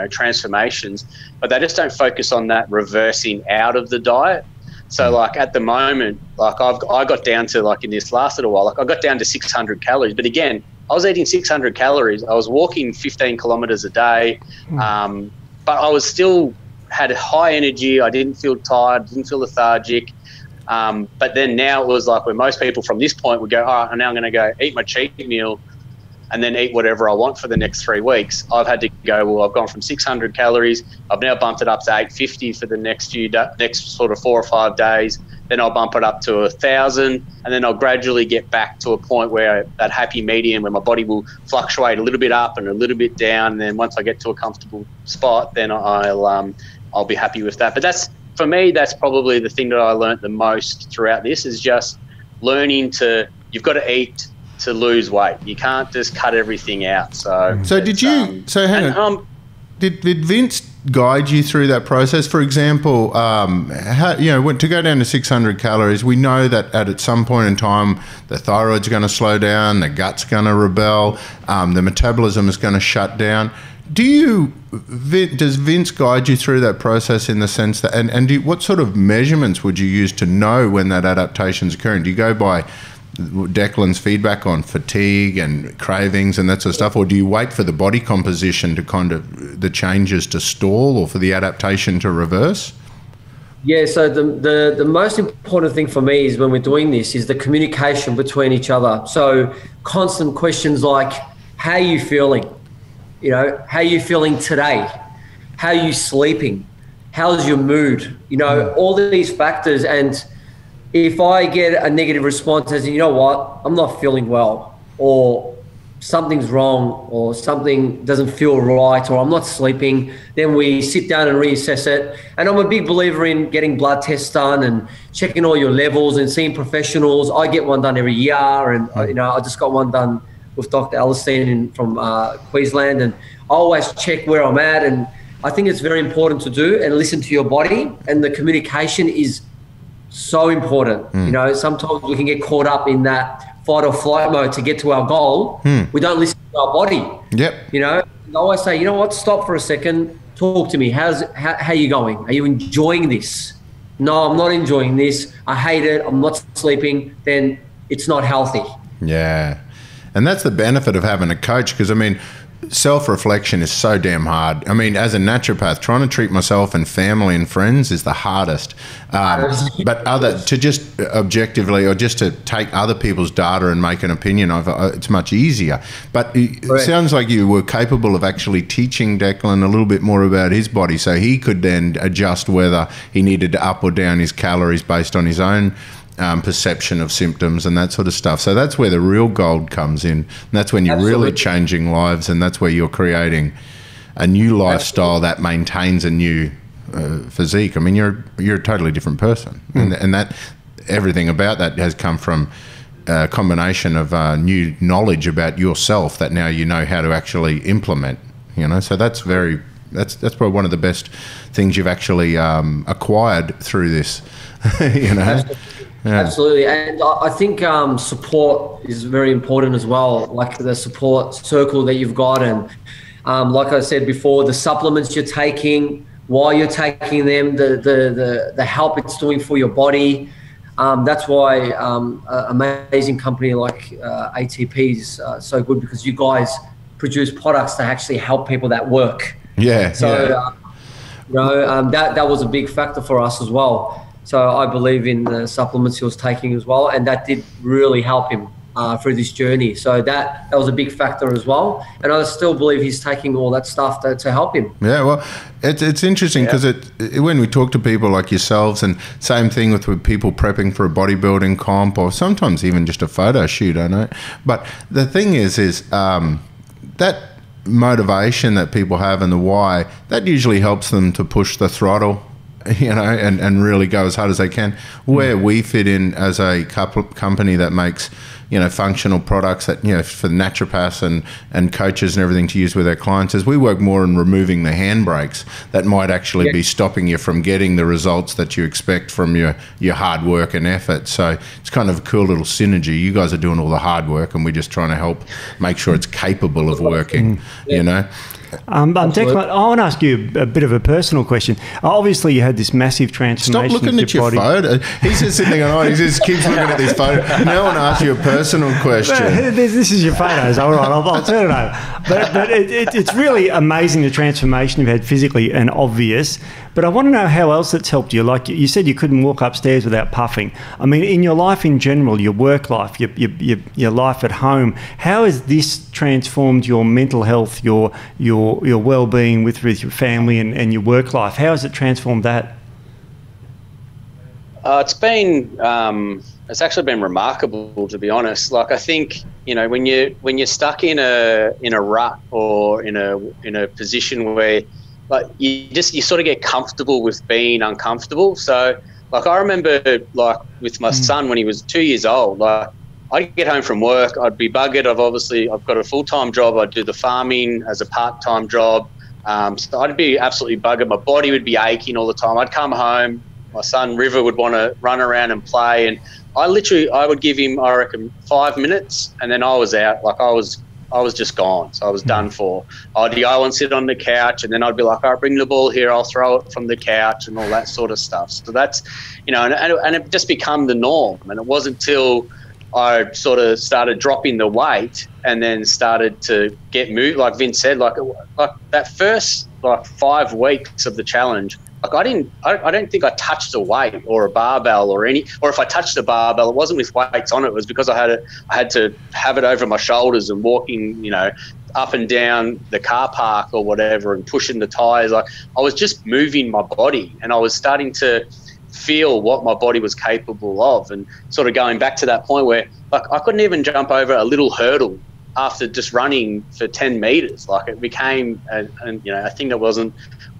transformations, but they just don't focus on that reversing out of the diet. So like at the moment, like I got down to, like in this last little while, like I got down to 600 calories. But again, I was eating 600 calories. I was walking 15 kilometers a day, but I was still had high energy. I didn't feel tired, didn't feel lethargic. But then now it was like where most people from this point would go, oh, now I'm going to go eat my cheat meal and then eat whatever I want for the next 3 weeks. I've had to go, well, I've gone from 600 calories. I've now bumped it up to 850 for the next sort of 4 or 5 days. Then I'll bump it up to 1,000, and then I'll gradually get back to a point where that happy medium, where my body will fluctuate a little bit up and a little bit down. And then once I get to a comfortable spot, then I'll be happy with that. But for me, that's probably the thing that I learned the most throughout this, is just learning you've got to eat to lose weight. You can't just cut everything out. So hang on. Did Vince guide you through that process? For example, to go down to 600 calories, we know that at some point in time, the thyroid's going to slow down, the gut's going to rebel, the metabolism is going to shut down. Does Vince guide you through that process in the sense that, what sort of measurements would you use to know when that adaptation's occurring? Do you go by Declan's feedback on fatigue and cravings and that sort of stuff, or do you wait for the body composition to kind of the changes to stall or for the adaptation to reverse? Yeah, so the most important thing for me is when we're doing this is the communication between each other. So constant questions like, how are you feeling? You know, how are you feeling today? How are you sleeping? How's your mood? You know, all these factors. And if I get a negative response as, you know what, I'm not feeling well, or something's wrong, or something doesn't feel right, or I'm not sleeping, then we sit down and reassess it. And I'm a big believer in getting blood tests done and checking all your levels and seeing professionals. I get one done every year, and I just got one done with Dr. Alistine from Queensland, and I always check where I'm at. And I think it's very important to do and listen to your body, and the communication is so important. You know, sometimes we can get caught up in that fight or flight mode to get to our goal. We don't listen to our body. Yep. You know, and I always say, you know what, stop for a second, talk to me. How are you going? Are you enjoying this? No, I'm not enjoying this. I hate it. I'm not sleeping. Then it's not healthy. Yeah. And that's the benefit of having a coach, because, I mean, self-reflection is so damn hard. I mean, as a naturopath, trying to treat myself and family and friends is the hardest. But to just objectively, or just to take other people's data and make an opinion of it, it's much easier. But it sounds like you were capable of actually teaching Declan a little bit more about his body, so he could then adjust whether he needed to up or down his calories based on his own perception of symptoms and that sort of stuff. So that's where the real gold comes in. And that's when you're really changing lives, and that's where you're creating a new lifestyle that maintains a new physique. I mean, you're a totally different person, and that everything about that has come from a combination of new knowledge about yourself that now you know how to actually implement. You know, so that's probably one of the best things you've actually acquired through this. You know. Yeah. Absolutely. And I think support is very important as well, like the support circle that you've got. And like I said before, the supplements you're taking, why you're taking them, the help it's doing for your body. That's why an amazing company like ATP is so good, because you guys produce products that actually help people that work. Yeah. So That was a big factor for us as well. So I believe in the supplements he was taking as well, and that did really help him through this journey. So that was a big factor as well. And I still believe he's taking all that stuff to help him. Yeah, well, it's interesting because when we talk to people like yourselves, and same thing with people prepping for a bodybuilding comp or sometimes even just a photo shoot, I know. But the thing is that motivation that people have and the why, that usually helps them to push the throttle, and really go as hard as they can. Where we fit in as a company that makes, functional products that, for naturopaths and coaches and everything to use with their clients, is we work more on removing the handbrakes that might actually be stopping you from getting the results that you expect from your hard work and effort. So it's kind of a cool little synergy. You guys are doing all the hard work and we're just trying to help make sure it's capable of working, Declan, I want to ask you a bit of a personal question. Obviously, you had this massive transformation. Stop looking at your photo. He's just sitting there, he just keeps looking at this photo. Now I want to ask you a personal question. This is your photos. All right, I'll turn it over. But it's really amazing the transformation you've had physically and obvious. But I want to know how else it's helped you. Like you said, you couldn't walk upstairs without puffing. I mean, in your life in general, your work life, your life at home, how has this transformed your mental health, your well-being with your family and your work life? How has it transformed that? It's actually been remarkable, to be honest. Like, I think, when you're stuck in a rut or in a position where, like, you sort of get comfortable with being uncomfortable. So, like, I remember, like, with my son when he was 2 years old, like, I'd get home from work, I'd be buggered. I've got a full-time job. I'd do the farming as a part-time job. So I'd be absolutely buggered. My body would be aching all the time. I'd come home, my son River would want to run around and play, and I would give him, I reckon, 5 minutes, and then I was out. Like, I was just gone. So I was done for. I'd go and sit on the couch, and then I'd be like, all right, bring the ball here, I'll throw it from the couch and all that sort of stuff. So that's, and it just become the norm. And it wasn't till I sort of started dropping the weight and then started to get moved, like Vince said, like that first 5 weeks of the challenge, like I don't think I touched a weight or a barbell or if I touched a barbell, it wasn't with weights on it. It was because I had to have it over my shoulders and walking, up and down the car park or whatever and pushing the tires. Like, I was just moving my body and I was starting to feel what my body was capable of, and sort of going back to that point where, like, I couldn't even jump over a little hurdle after just running for 10 meters. Like, it became a thing that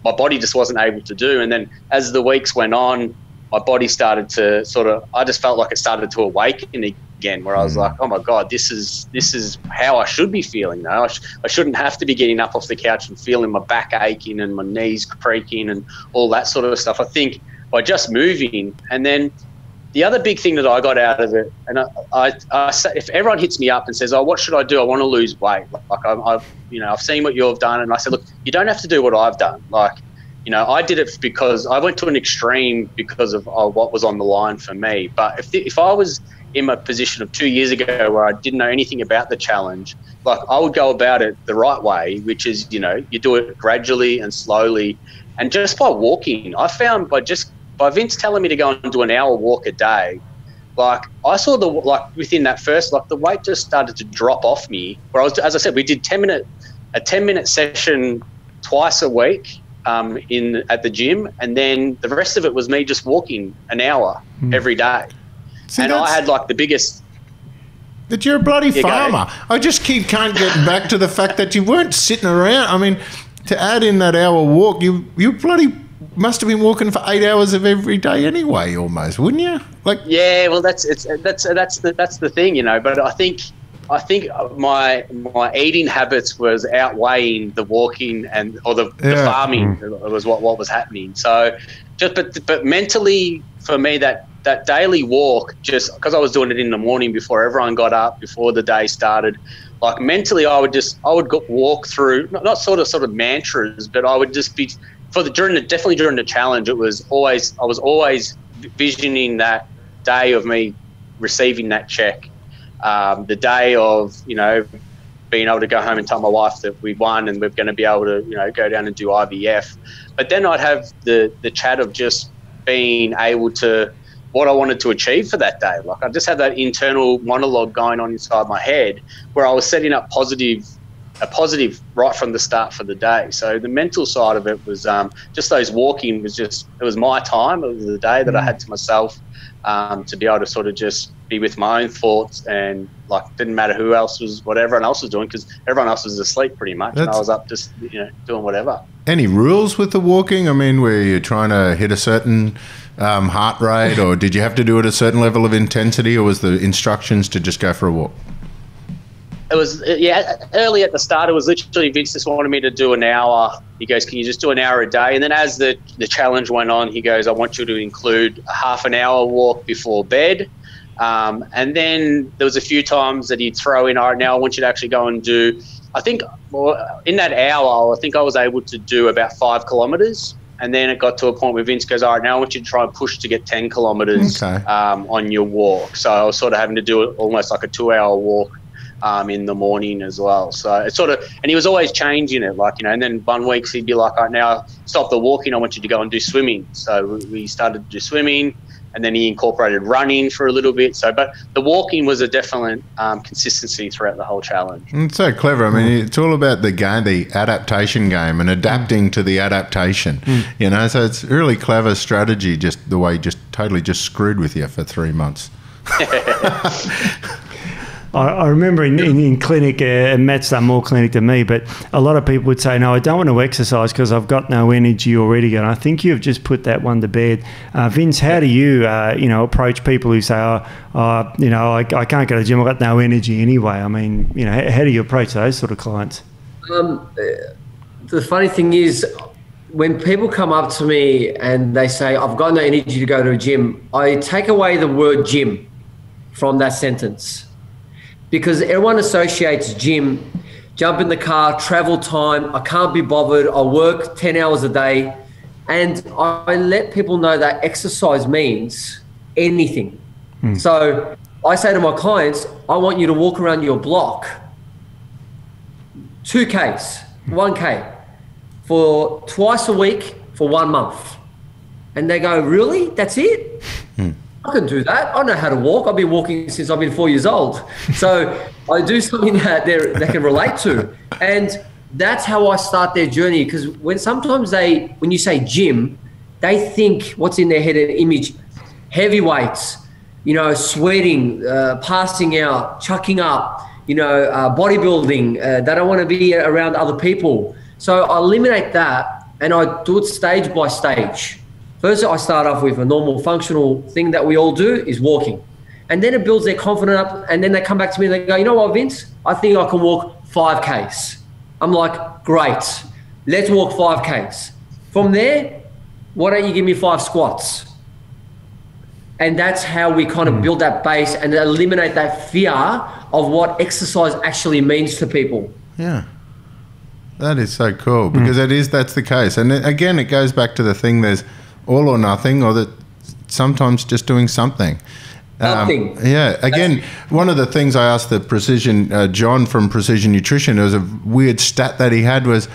my body just wasn't able to do. And then as the weeks went on, my body started to I just felt like it started to awaken again, where I was like, oh my God, this is how I should be feeling now. I shouldn't have to be getting up off the couch and feeling my back aching and my knees creaking and all that sort of stuff. I think by just moving. And then the other big thing that I got out of it, and I say, if everyone hits me up and says, oh, what should I do? I want to lose weight. Like, I've seen what you've done. And I said, look, you don't have to do what I've done. Like, I did it because I went to an extreme because of what was on the line for me. But if I was in my position of 2 years ago where I didn't know anything about the challenge, like, I would go about it the right way, which is, you do it gradually and slowly. And just by walking, I found by Vince telling me to go and do an hour walk a day, like, I saw within that first, like, the weight just started to drop off me. Where as I said, we did a 10-minute session twice a week at the gym, and then the rest of it was me just walking an hour every day. See, and I had, like, the biggest. But you're a bloody farmer. I just can't get back to the fact that you weren't sitting around. I mean, to add in that hour walk, you bloody must have been walking for 8 hours of every day anyway, almost, wouldn't you? Like, yeah, well, that's the thing, But I think my eating habits was outweighing the walking or the farming was what was happening. So, but mentally for me, that daily walk, just because I was doing it in the morning before everyone got up, before the day started. Like, mentally, I would walk through, not sort of mantras, but I would just be definitely during the challenge. I was always visioning that day of me receiving that check, the day of being able to go home and tell my wife that we won and we're going to be able to, go down and do IVF. But then I'd have the chat of just being able to, what I wanted to achieve for that day. Like I just had that internal monologue going on inside my head where I was setting up a positive right from the start for the day. So the mental side of it was just those walking was just, it was my time. It was the day that I had to myself to be able to sort of just be with my own thoughts and like didn't matter who else was, what everyone else was doing, because everyone else was asleep pretty much. And I was up just, doing whatever. Any rules with the walking? I mean, were you trying to hit a certain heart rate, or did you have to do it at a certain level of intensity, or was the instructions to just go for a walk? It was, early at the start, it was literally Vince just wanted me to do an hour. He goes, can you just do an hour a day? And then as the challenge went on, he goes, I want you to include a half an hour walk before bed. And then there was a few times that he'd throw in, all right, now I want you to actually go and do, I think in that hour, I think I was able to do about 5 kilometres. And then it got to a point where Vince goes, all right, now I want you to try and push to get 10 kilometres on your walk. So I was sort of having to do it almost like a 2-hour walk in the morning as well. So it's sort of, and he was always changing it, like, and then one week he'd be like, all right, now stop the walking, I want you to go and do swimming. So we started to do swimming, and then he incorporated running for a little bit. So, but the walking was a definite consistency throughout the whole challenge. It's so clever. I mean, it's all about the game, the adaptation game, and adapting to the adaptation. So it's a really clever strategy, just the way just totally just screwed with you for 3 months. I remember in clinic, and Matt's done more clinic than me, but a lot of people would say, no, I don't want to exercise because I've got no energy already. And I think you've just put that one to bed. Vince, how do you, approach people who say, I can't go to the gym, I've got no energy anyway? I mean, how do you approach those sort of clients? The funny thing is, when people come up to me and they say, I've got no energy to go to a gym, I take away the word gym from that sentence. Because everyone associates gym, jump in the car, travel time, I can't be bothered, I work 10 hours a day. And I let people know that exercise means anything. So I say to my clients, I want you to walk around your block 2Ks, 1K, for twice a week for 1 month. And they go, really? That's it? I can do that. I know how to walk. I've been walking since I've been 4 years old. So I do something that they can relate to. And that's how I start their journey. Because when you say gym, they think what's in their head, an image, heavy weights, sweating, passing out, chucking up, bodybuilding. They don't want to be around other people. So I eliminate that and I do it stage by stage. First, I start off with a normal functional thing that we all do is walking. And then it builds their confidence up, and then they come back to me and they go, you know what, Vince? I think I can walk 5Ks. I'm like, great, let's walk 5Ks. From there, why don't you give me 5 squats? And that's how we kind of build that base and eliminate that fear of what exercise actually means to people. Yeah. That is so cool, because that's the case. And again, it goes back to the thing, there's all or nothing, or that sometimes just doing something. Again, one of the things I asked the Precision, John from Precision Nutrition, there was a weird stat that he had was,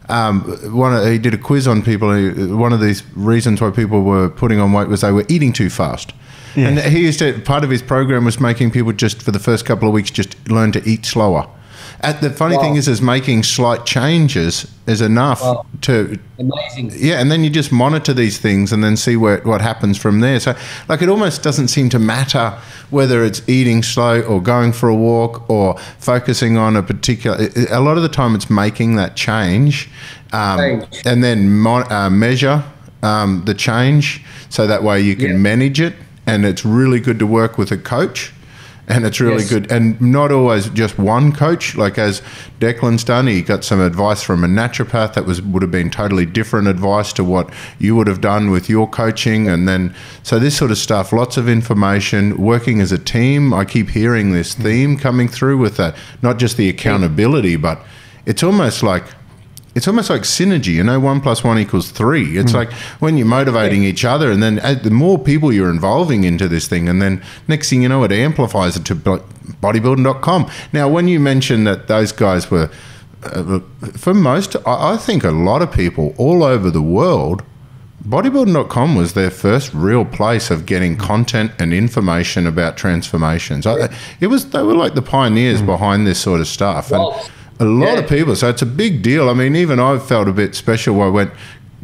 he did a quiz on people. One of these reasons why people were putting on weight was they were eating too fast. Yes. And part of his program was making people just, for the first couple of weeks, just learn to eat slower. And the funny thing is making slight changes is enough to... Amazing. Yeah, and then you just monitor these things and then see what happens from there. So, it almost doesn't seem to matter whether it's eating slow or going for a walk or focusing on a particular... A lot of the time it's making that change and then measure the change so that way you can manage it. And it's really good to work with a coach. And it's really good. And not always just one coach. Like as Declan's done, he got some advice from a naturopath that would have been totally different advice to what you would have done with your coaching. And then, so this sort of stuff, lots of information, working as a team. I keep hearing this theme coming through with that, not just the accountability, but it's almost like it's almost like synergy, you know, 1 + 1 = 3. It's like when you're motivating each other, and then the more people you're involving into this thing, and then next thing you know, it amplifies it to bodybuilding.com. Now, when you mentioned that those guys were, for most, I think a lot of people all over the world, bodybuilding.com was their first real place of getting content and information about transformations. They were like the pioneers behind this sort of stuff. And a lot of people, so it's a big deal. I mean, even I felt a bit special. I went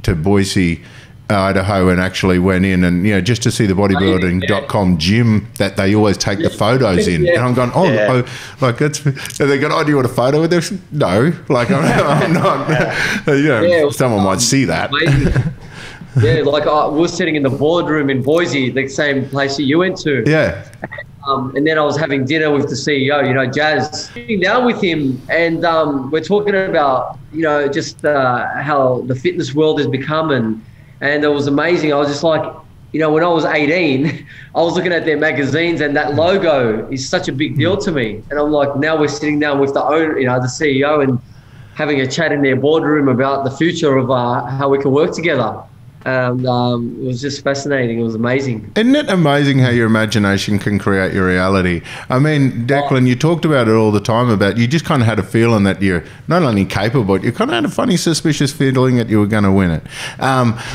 to Boise, Idaho, and actually went in and, you know, just to see the bodybuilding.com gym that they always take the photos in. And I'm going, like that's, and they go, oh, do you want a photo with this? No, like I'm not, you know, someone might see that. Yeah, like I was sitting in the boardroom in Boise, the same place that you went to. Yeah. And then I was having dinner with the CEO, you know, Jazz, sitting down with him, and we're talking about, you know, just how the fitness world has become, and it was amazing. I was just like, you know, when I was 18, I was looking at their magazines, and that logo is such a big deal to me. And I'm like, now we're sitting down with the owner, you know, the CEO, and having a chat in their boardroom about the future of how we can work together. It was just fascinating. It was amazing. Isn't it amazing how your imagination can create your reality? I mean, Declan, you talked about it all the time, about you just kind of had a feeling that you're not only capable, but you kind of had a funny, suspicious feeling that you were going to win it.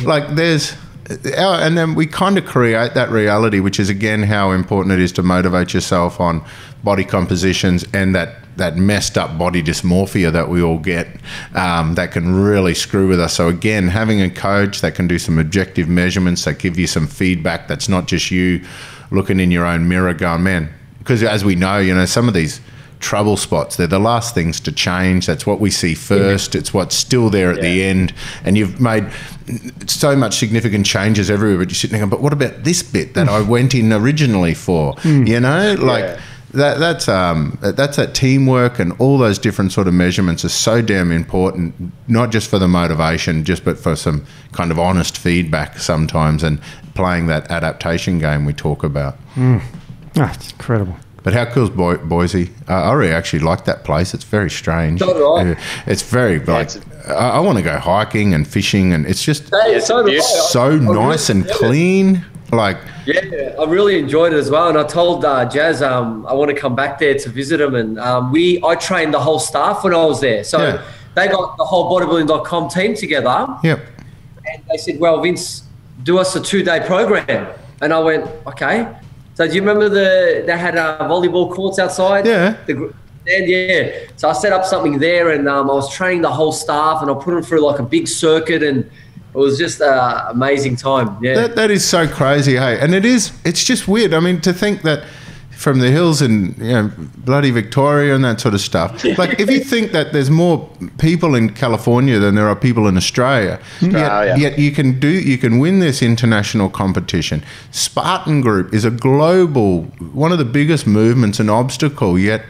Like there's... And then we kind of create that reality, which is, again, how important it is to motivate yourself on body compositions and that messed up body dysmorphia that we all get, that can really screw with us. So again, having a coach that can do some objective measurements, that give you some feedback, that's not just you looking in your own mirror going, man, because as we know, you know, some of these trouble spots, they're the last things to change. That's what we see first. It's what's still there at the end, and you've made so much significant changes everywhere, but you're sitting there going, but what about this bit that I went in originally for? You know, like that's that teamwork, and all those different sort of measurements are so damn important, not just for the motivation, but for some kind of honest feedback sometimes, and playing that adaptation game we talk about. It's incredible. But how cool is Boise? I really actually like that place. It's very strange. So do I. It's very, like, I want to go hiking and fishing, and it's just so nice and clean. Like, yeah, I really enjoyed it as well. And I told Jazz I want to come back there to visit him. And I trained the whole staff when I was there. So they got the whole bodybuilding.com team together. Yep. And they said, well, Vince, do us a 2-day program. And I went, okay. So do you remember they had volleyball courts outside? Yeah. So I set up something there, and I was training the whole staff, and I put them through like a big circuit, and it was just an amazing time. Yeah. That is so crazy, hey? And it's just weird. I mean, to think that from the hills in, you know, bloody Victoria and that sort of stuff. Like, if you think that there's more people in California than there are people in Australia, yet you can win this international competition. Spartan Group is a global, one of the biggest movements and obstacle, yet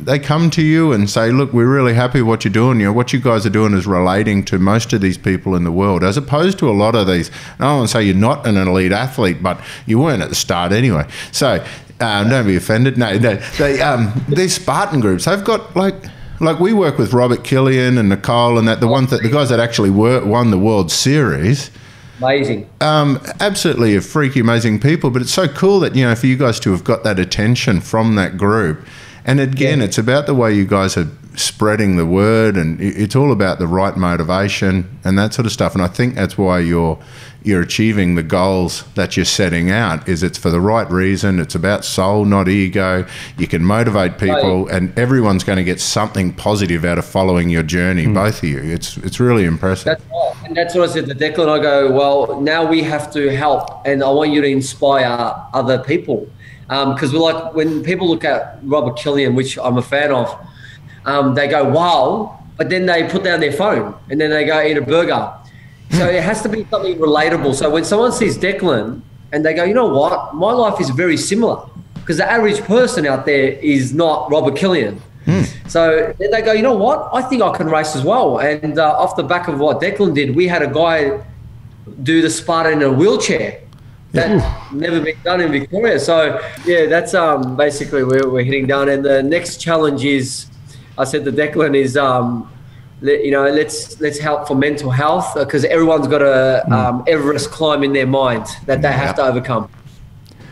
they come to you and say, look, we're really happy with what you're doing. You know, what you guys are doing is relating to most of these people in the world, as opposed to a lot of these. I don't want to say you're not an elite athlete, but you weren't at the start anyway. So don't be offended. No, these Spartan groups, they've got like we work with Robert Killian and Nicole and the guys that actually won the World Series. Amazing. Absolutely freaky, amazing people. But it's so cool that, you know, for you guys to have got that attention from that group. And again, it's about the way you guys are spreading the word, and it's all about the right motivation and that sort of stuff. And I think that's why you're achieving the goals that you're setting out. Is it's for the right reason. It's about soul, not ego. You can motivate people, and everyone's going to get something positive out of following your journey. Both of you. It's really impressive. That's right. And that's what I said to Declan. I go, well, now we have to help, and I want you to inspire other people. Because we're like, when people look at Robert Killian, which I'm a fan of, they go, wow, but then they put down their phone and then they go eat a burger. So it has to be something relatable. So when someone sees Declan and they go, you know what, my life is very similar, because the average person out there is not Robert Killian. So then they go, you know what, I think I can race as well. And off the back of what Declan did, we had a guy do the Spartan in a wheelchair. That's never been done in Victoria. So, yeah, that's basically where we're heading down. And the next challenge is, I said to Declan, is let's help for mental health, because everyone's got a Everest climb in their mind that they have to overcome.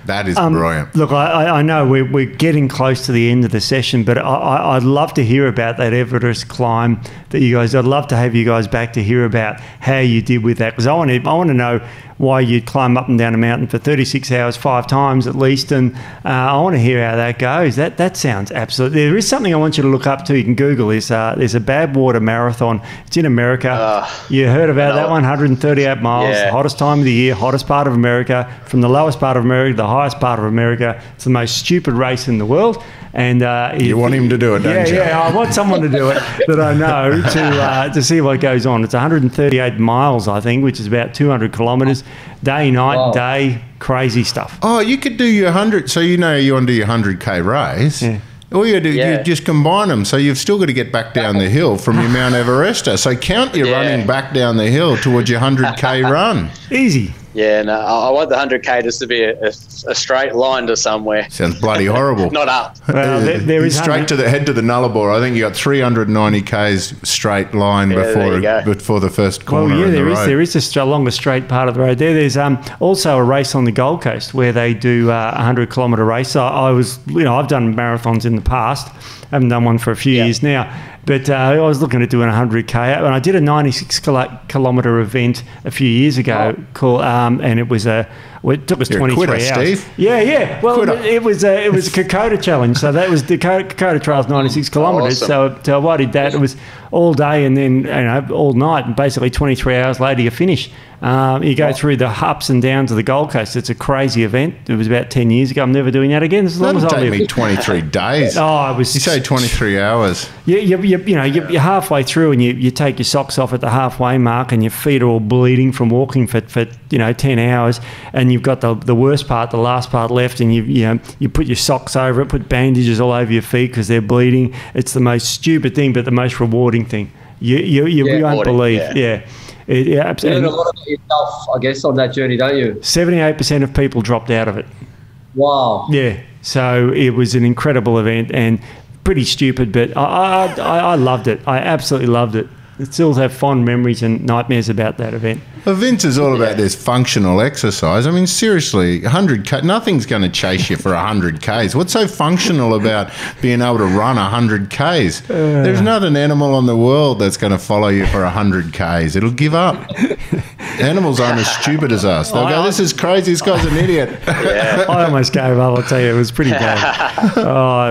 That is brilliant. Look, I know we're getting close to the end of the session, but I'd love to hear about that Everest climb that you guys. I'd love to have you guys back to hear about how you did with that, because I want to know why you'd climb up and down a mountain for 36 hours 5 times at least, and I want to hear how that goes. That sounds absolutely. There is something I want you to look up to. You can Google this. There's a Badwater Marathon. It's in America. You heard about that one? 138 miles, the hottest time of the year, hottest part of America, from the lowest part of America to the highest part of America. It's the most stupid race in the world. And you want him to do it, don't you? Yeah, I want someone to do it that I know to see what goes on. It's 138 miles, I think, which is about 200 kilometres, day, night, day, crazy stuff. Oh, you could do your 100. So you want to do your 100K race. Yeah. All you do, you just combine them. So you've still got to get back down the hill from your Mount Everester. So count your running back down the hill towards your 100K run. Easy. Yeah, no, I want the 100K just to be a straight line to somewhere. Sounds bloody horrible. Not up. Well, there is straight to the head to the Nullarbor. I think you got 390 Ks straight line before the first corner. Well, yeah, there is a longer straight part of the road there. There's also a race on the Gold Coast where they do a 100-kilometre race. I've done marathons in the past. I haven't done one for a few years now. But I was looking at doing 100K, and I did a 96-kilometre event a few years ago, and it took us 23 hours. Steve. Yeah. Well, it was a Kokoda challenge, so that was the Kokoda Trail's 96 kilometres. Awesome. So I did that. It was all day and then all night, and basically 23 hours later you finish. You go through the ups and downs of the Gold Coast. It's a crazy event. It was about 10 years ago. I'm never doing that again. That'll take me 23 days. You say 23 hours. You're halfway through and you take your socks off at the halfway mark and your feet are all bleeding from walking for 10 hours, and you've got the worst part, the last part left, and you put your socks over it, put bandages all over your feet because they're bleeding. It's the most stupid thing, but the most rewarding thing. You won't believe. Yeah. Absolutely. You learn a lot about yourself, I guess, on that journey, don't you? 78% of people dropped out of it. Wow. Yeah. So it was an incredible event and pretty stupid, but I loved it. I absolutely loved it. I still have fond memories and nightmares about that event. Well, Vince is all about this functional exercise. I mean, seriously, 100K, nothing's going to chase you for 100Ks. What's so functional about being able to run 100Ks? There's not an animal on the world that's going to follow you for 100Ks. It'll give up. Animals aren't as stupid as us. They'll go, this is crazy, this guy's an idiot. I almost gave up, I'll tell you. It was pretty bad.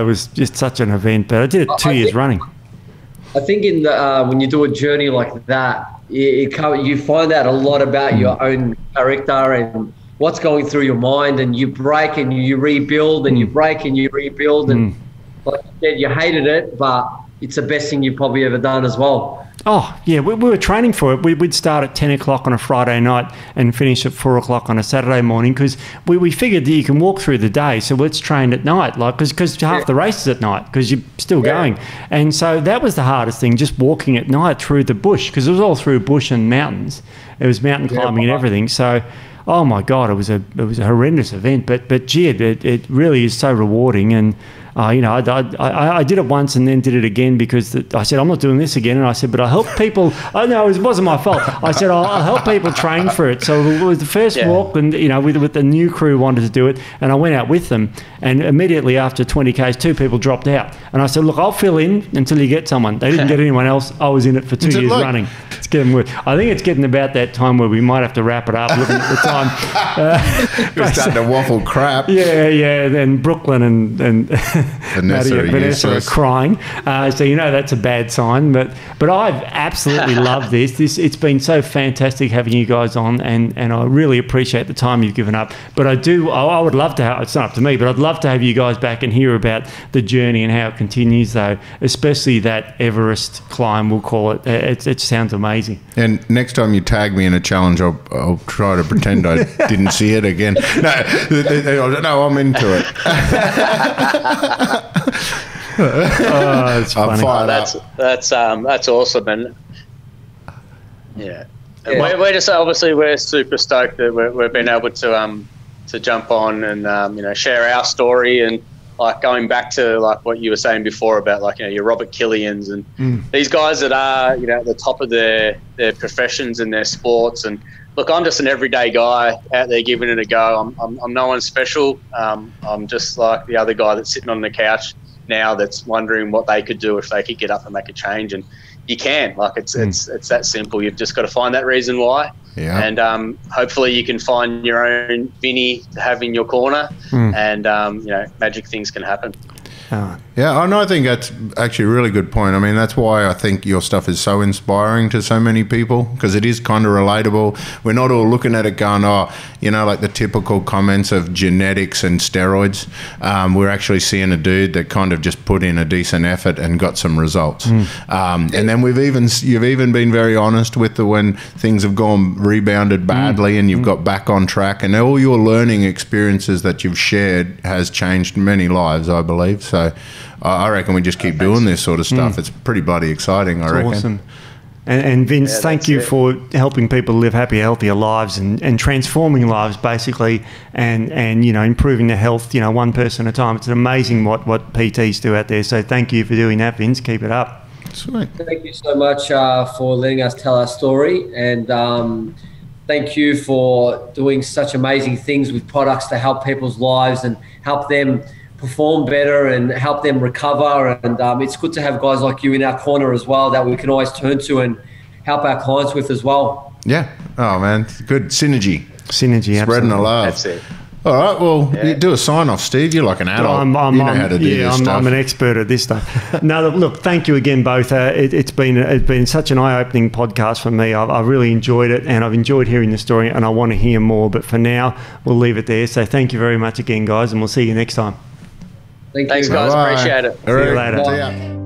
It was just such an event, but I did it 2 years running. I think when you do a journey like that, you find out a lot about your own character and what's going through your mind, and you break and you rebuild and you break and you rebuild. And like you said, you hated it, but it's the best thing you've probably ever done as well. Oh, yeah, we were training for it. We'd start at 10 o'clock on a Friday night and finish at 4 o'clock on a Saturday morning because we figured that you can walk through the day, so let's train at night, because half the race is at night because you're still going. And so that was the hardest thing, just walking at night through the bush, because it was all through bush and mountains. It was mountain climbing and everything. So, oh my God, it was a horrendous event. But gee, it really is so rewarding. And I did it once and then did it again because I said, I'm not doing this again. And I said, but I help people. Oh, no, it wasn't my fault. I said, I'll help people train for it. So it was the first walk, and with the new crew wanted to do it, and I went out with them. And immediately after 20 Ks, 2 people dropped out. And I said, look, I'll fill in until you get someone. They didn't get anyone else. I was in it for 2 years running. It's getting weird. I think it's getting about that time where we might have to wrap it up looking at the time. You're starting to waffle crap. Yeah. Then Brooklyn and Vanessa are crying. So that's a bad sign. But I've absolutely loved this. It's been so fantastic having you guys on, and I really appreciate the time you've given up. But I would love to have, it's not up to me, but I'd love to have you guys back and hear about the journey and how it continues, though, especially that Everest climb, we'll call it. It sounds amazing. And next time you tag me in a challenge, I'll try to pretend I didn't see it again. No, I'm into it. It's funny. That's awesome, and we're just obviously we're super stoked that we've been able to jump on and share our story, and like going back to like what you were saying before about like, you know, your Robert Killians and these guys that are, you know, at the top of their professions and their sports. And look, I'm just an everyday guy out there giving it a go. I'm no one special. I'm just like the other guy that's sitting on the couch now that's wondering what they could do if they could get up and make a change. And you can, like, it's that simple. You've just got to find that reason why. Yeah. And hopefully you can find your own Vinny to have in your corner, and you know, magic things can happen. Yeah, and I think that's actually a really good point. I mean, that's why I think your stuff is so inspiring to so many people, because it is kind of relatable. We're not all looking at it going, oh, you know, like the typical comments of genetics and steroids. We're actually seeing a dude that kind of just put in a decent effort and got some results. And then you've even been very honest with when things have rebounded badly and you've got back on track, and all your learning experiences that you've shared has changed many lives, I believe. So I reckon we just keep doing this sort of stuff. It's pretty bloody exciting, I reckon. Awesome. And Vince, thank you for helping people live happier, healthier lives and transforming lives, basically, and you know, improving their health, you know, one person at a time. It's amazing what PTs do out there. So thank you for doing that, Vince. Keep it up. Sweet. Thank you so much for letting us tell our story, and thank you for doing such amazing things with products to help people's lives and help them perform better and help them recover. And it's good to have guys like you in our corner as well that we can always turn to and help our clients with as well. Yeah. Oh, man. Good synergy. Spreading the love. That's it. All right, well, you do a sign-off, Steve. You're like an adult. You know how to do this stuff. I'm an expert at this stuff. No, look, thank you again, both. It's been such an eye-opening podcast for me. I really enjoyed it, and I've enjoyed hearing the story, and I want to hear more. But for now, we'll leave it there. So thank you very much again, guys, and we'll see you next time. Thanks, guys. Bye-bye. Appreciate it. See you later. See ya.